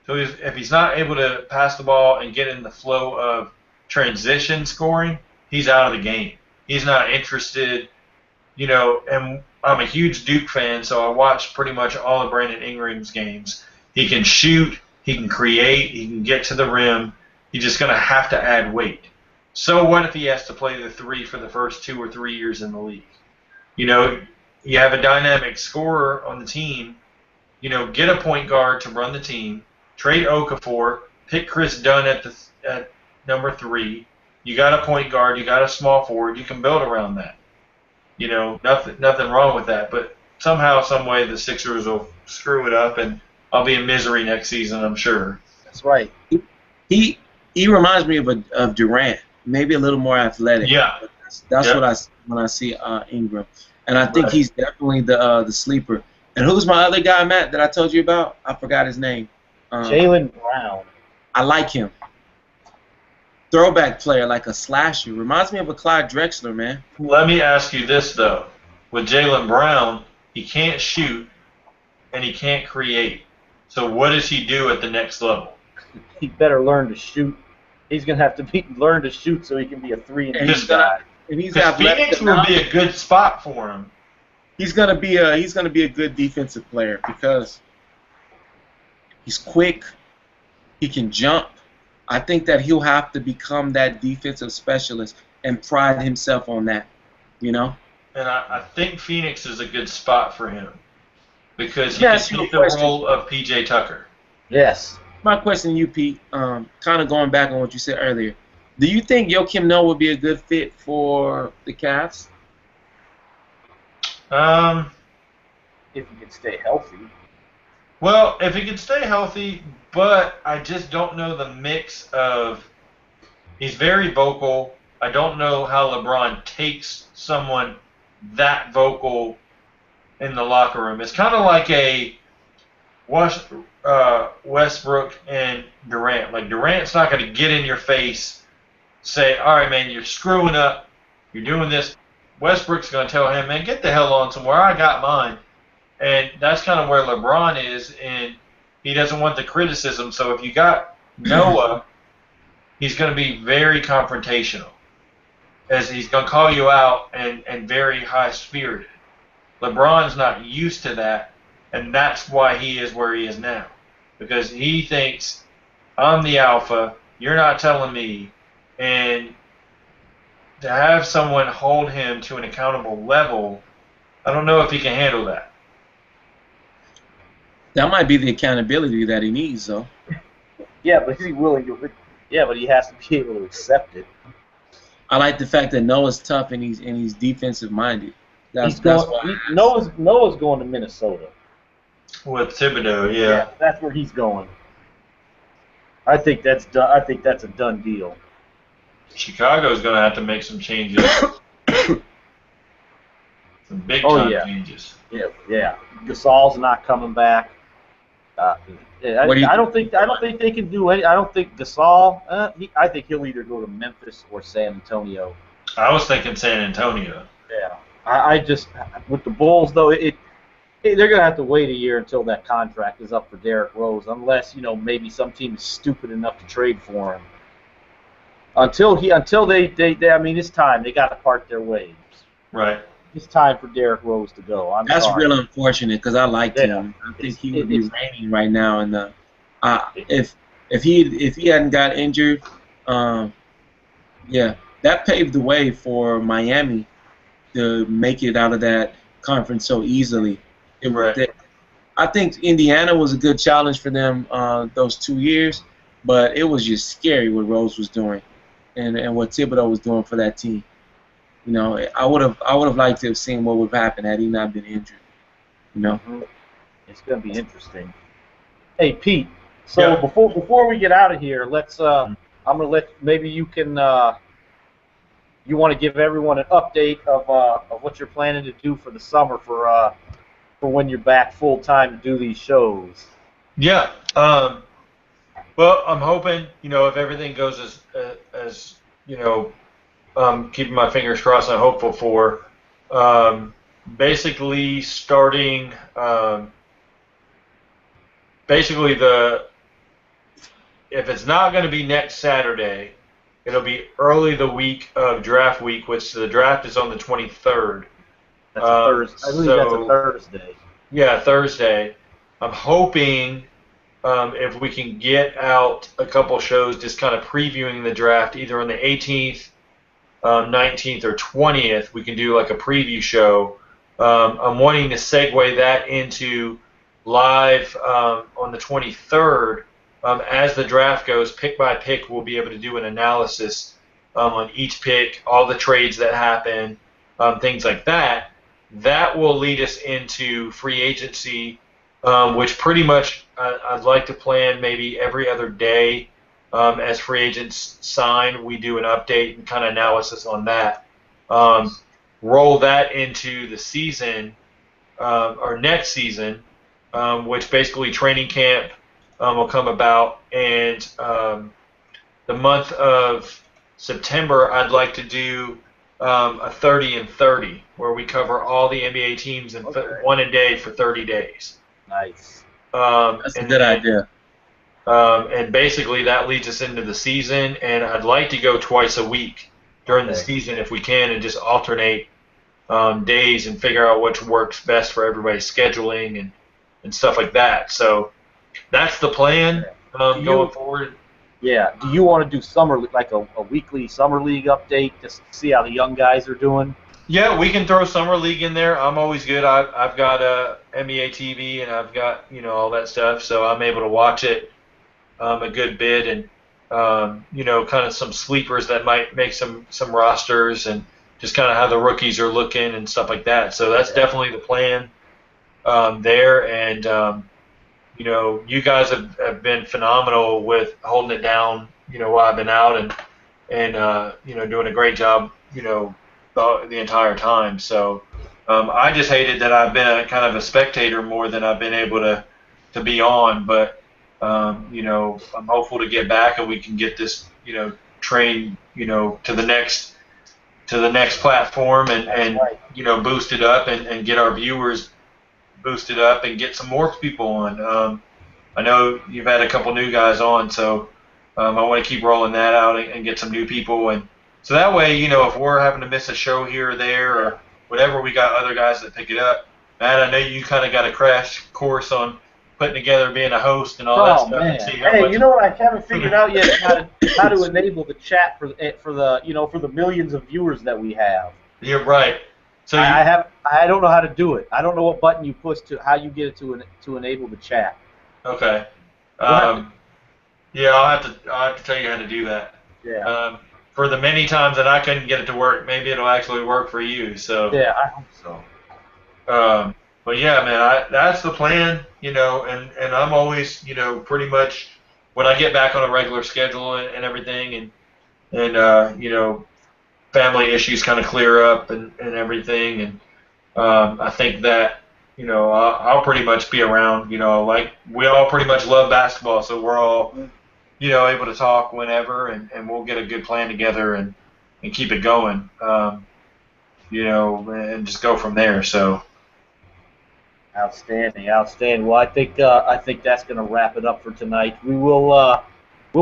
So if he's not able to pass the ball and get in the flow of transition scoring, he's out of the game. He's not interested, and I'm a huge Duke fan, so I watched pretty much all of Brandon Ingram's games. He can shoot, he can create, he can get to the rim. He's just going to have to add weight. So what if he has to play the 3 for the first 2 or 3 years in the league? You have a dynamic scorer on the team. Get a point guard to run the team. Trade Okafor. Pick Chris Dunn at number 3. You got a point guard. You got a small forward. You can build around that. Nothing wrong with that. But somehow, some way, the Sixers will screw it up, and I'll be in misery next season, I'm sure. That's right. He reminds me of Durant, maybe a little more athletic. Yeah. That's what when I see Ingram, and I think he's definitely the sleeper. And who's my other guy, Matt, that I told you about? I forgot his name. Jaylen Brown. I like him. Throwback player, like a slasher. Reminds me of a Clyde Drexler, man. Let me ask you this, though. With Jaylen Brown, he can't shoot and he can't create. So what does he do at the next level? He better learn to shoot. He's going to have to learn to shoot so he can be a 3-and-D guy. Because Phoenix would be a good spot for him. He's gonna be a good defensive player because he's quick. He can jump. I think that he'll have to become that defensive specialist and pride himself on that. And I think Phoenix is a good spot for him because he can take the role of PJ Tucker. Yes. My question to you, Pete, kind of going back on what you said earlier, do you think Joakim Noah would be a good fit for the Cavs? If he can stay healthy. Well, if he can stay healthy, but I just don't know the mix of. He's very vocal. I don't know how LeBron takes someone that vocal in the locker room. It's kind of like a Westbrook and Durant. Like Durant's not going to get in your face, say, "All right, man, you're screwing up. You're doing this." Westbrook's going to tell him, "Man, get the hell on somewhere. I got mine." And that's kind of where LeBron is, and he doesn't want the criticism. So if you got Noah, he's going to be very confrontational, as he's going to call you out and very high-spirited. LeBron's not used to that, and that's why he is where he is now, because he thinks, I'm the alpha, you're not telling me, and to have someone hold him to an accountable level, I don't know if he can handle that. That might be the accountability that he needs, though. Yeah, but is he willing to? Yeah, but he has to be able to accept it. I like the fact that Noah's tough and he's defensive minded. Noah's going to Minnesota with Thibodeau. Yeah, that's where he's going. I think that's a done deal. Chicago's going to have to make some changes. Some big time changes. Yeah. Gasol's not coming back. I don't think they can do any. I don't think Gasol. I think he'll either go to Memphis or San Antonio. I was thinking San Antonio. Yeah. I just with the Bulls though, they're gonna have to wait a year until that contract is up for Derrick Rose, unless maybe some team is stupid enough to trade for him. Until they I mean it's time. They got to part their ways. Right. It's time for Derrick Rose to go. That's real unfortunate because I liked him. I think he would be reigning right now. And if he hadn't got injured, that paved the way for Miami to make it out of that conference so easily. I think Indiana was a good challenge for them those 2 years, but it was just scary what Rose was doing and what Thibodeau was doing for that team. I would have liked to have seen what would have happened had he not been injured. It's going to be interesting. Hey Pete, so before we get out of here, let's. I'm going to let maybe you can. You want to give everyone an update of what you're planning to do for the summer for when you're back full time to do these shows. Yeah. Well, I'm hoping, if everything goes as I'm keeping my fingers crossed and hopeful for, basically starting, basically if it's not going to be next Saturday, it'll be early the week of draft week, which the draft is on the 23rd. That's a Thursday. I believe that's a Thursday. Yeah, Thursday. I'm hoping if we can get out a couple shows just kind of previewing the draft, either on the 18th, 19th, or 20th, we can do like a preview show. I'm wanting to segue that into live on the 23rd. As the draft goes, pick by pick, we'll be able to do an analysis on each pick, all the trades that happen, things like that. That will lead us into free agency, which pretty much I'd like to plan maybe every other day as free agents sign. We do an update and kind of analysis on that. Roll that into the season, or next season, which basically training camp will come about, and the month of September, I'd like to do a 30 and 30, where we cover all the NBA teams in one a day for 30 days. Nice. That's a good idea. And basically that leads us into the season, and I'd like to go twice a week during the season if we can, and just alternate days and figure out which works best for everybody's scheduling and stuff like that. So that's the plan going forward. Yeah. Do you want to do like a weekly summer league update just to see how the young guys are doing? Yeah, we can throw summer league in there. I'm always good. I've got NBA TV and I've got all that stuff, so I'm able to watch it a good bit, and kind of some sleepers that might make some rosters, and just kind of how the rookies are looking and stuff like that. So that's definitely the plan there, and you guys have been phenomenal with holding it down, while I've been out, and doing a great job, the entire time. So I just hated that I've been kind of a spectator more than I've been able to be on, but I'm hopeful to get back and we can get this, train, to the next platform and boost it up and get our viewers boosted up and get some more people on. I know you've had a couple new guys on, so I want to keep rolling that out and get some new people, and so that way, if we're having to miss a show here or there or whatever, we got other guys that pick it up. Matt, I know you kind of got a crash course on putting together being a host and all that stuff. Man. Hey, you know what? I haven't figured out yet how to enable the chat for the millions of viewers that we have. You're right. So I don't know how to do it. I don't know what button you push to how you get it to enable the chat. Okay. I'll have to tell you how to do that. Yeah. For the many times that I couldn't get it to work, maybe it'll actually work for you. So. Yeah, I hope so. But yeah, man, that's the plan, and I'm always, pretty much when I get back on a regular schedule and everything, and family issues kind of clear up and everything, and I think that, I'll pretty much be around, like we all pretty much love basketball, so we're all, able to talk whenever, and we'll get a good plan together and keep it going, and just go from there. So. Outstanding. Well, I think that's going to wrap it up for tonight. We'll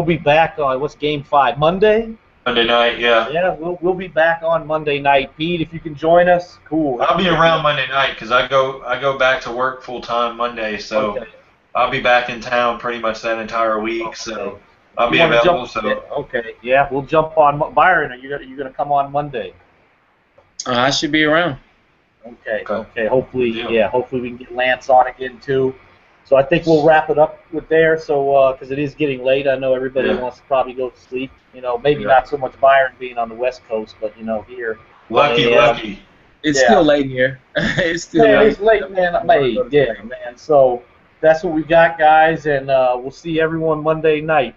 be back on what's Game 5 Monday. Monday night, yeah. Yeah, we'll be back on Monday night. Pete, if you can join us, cool. I'll be around Monday night because I go back to work full time Monday, so I'll be back in town pretty much that entire week. Okay. So I'll be available. Yeah, we'll jump on. Byron, are you gonna come on Monday? I should be around. Okay. Hopefully we can get Lance on again too. So I think we'll wrap it up with there. So because it is getting late, I know everybody wants to probably go to sleep. Maybe not so much Byron being on the West Coast, but here. Lucky. It's still late here. It's late, man. So that's what we got, guys, and we'll see everyone Monday night.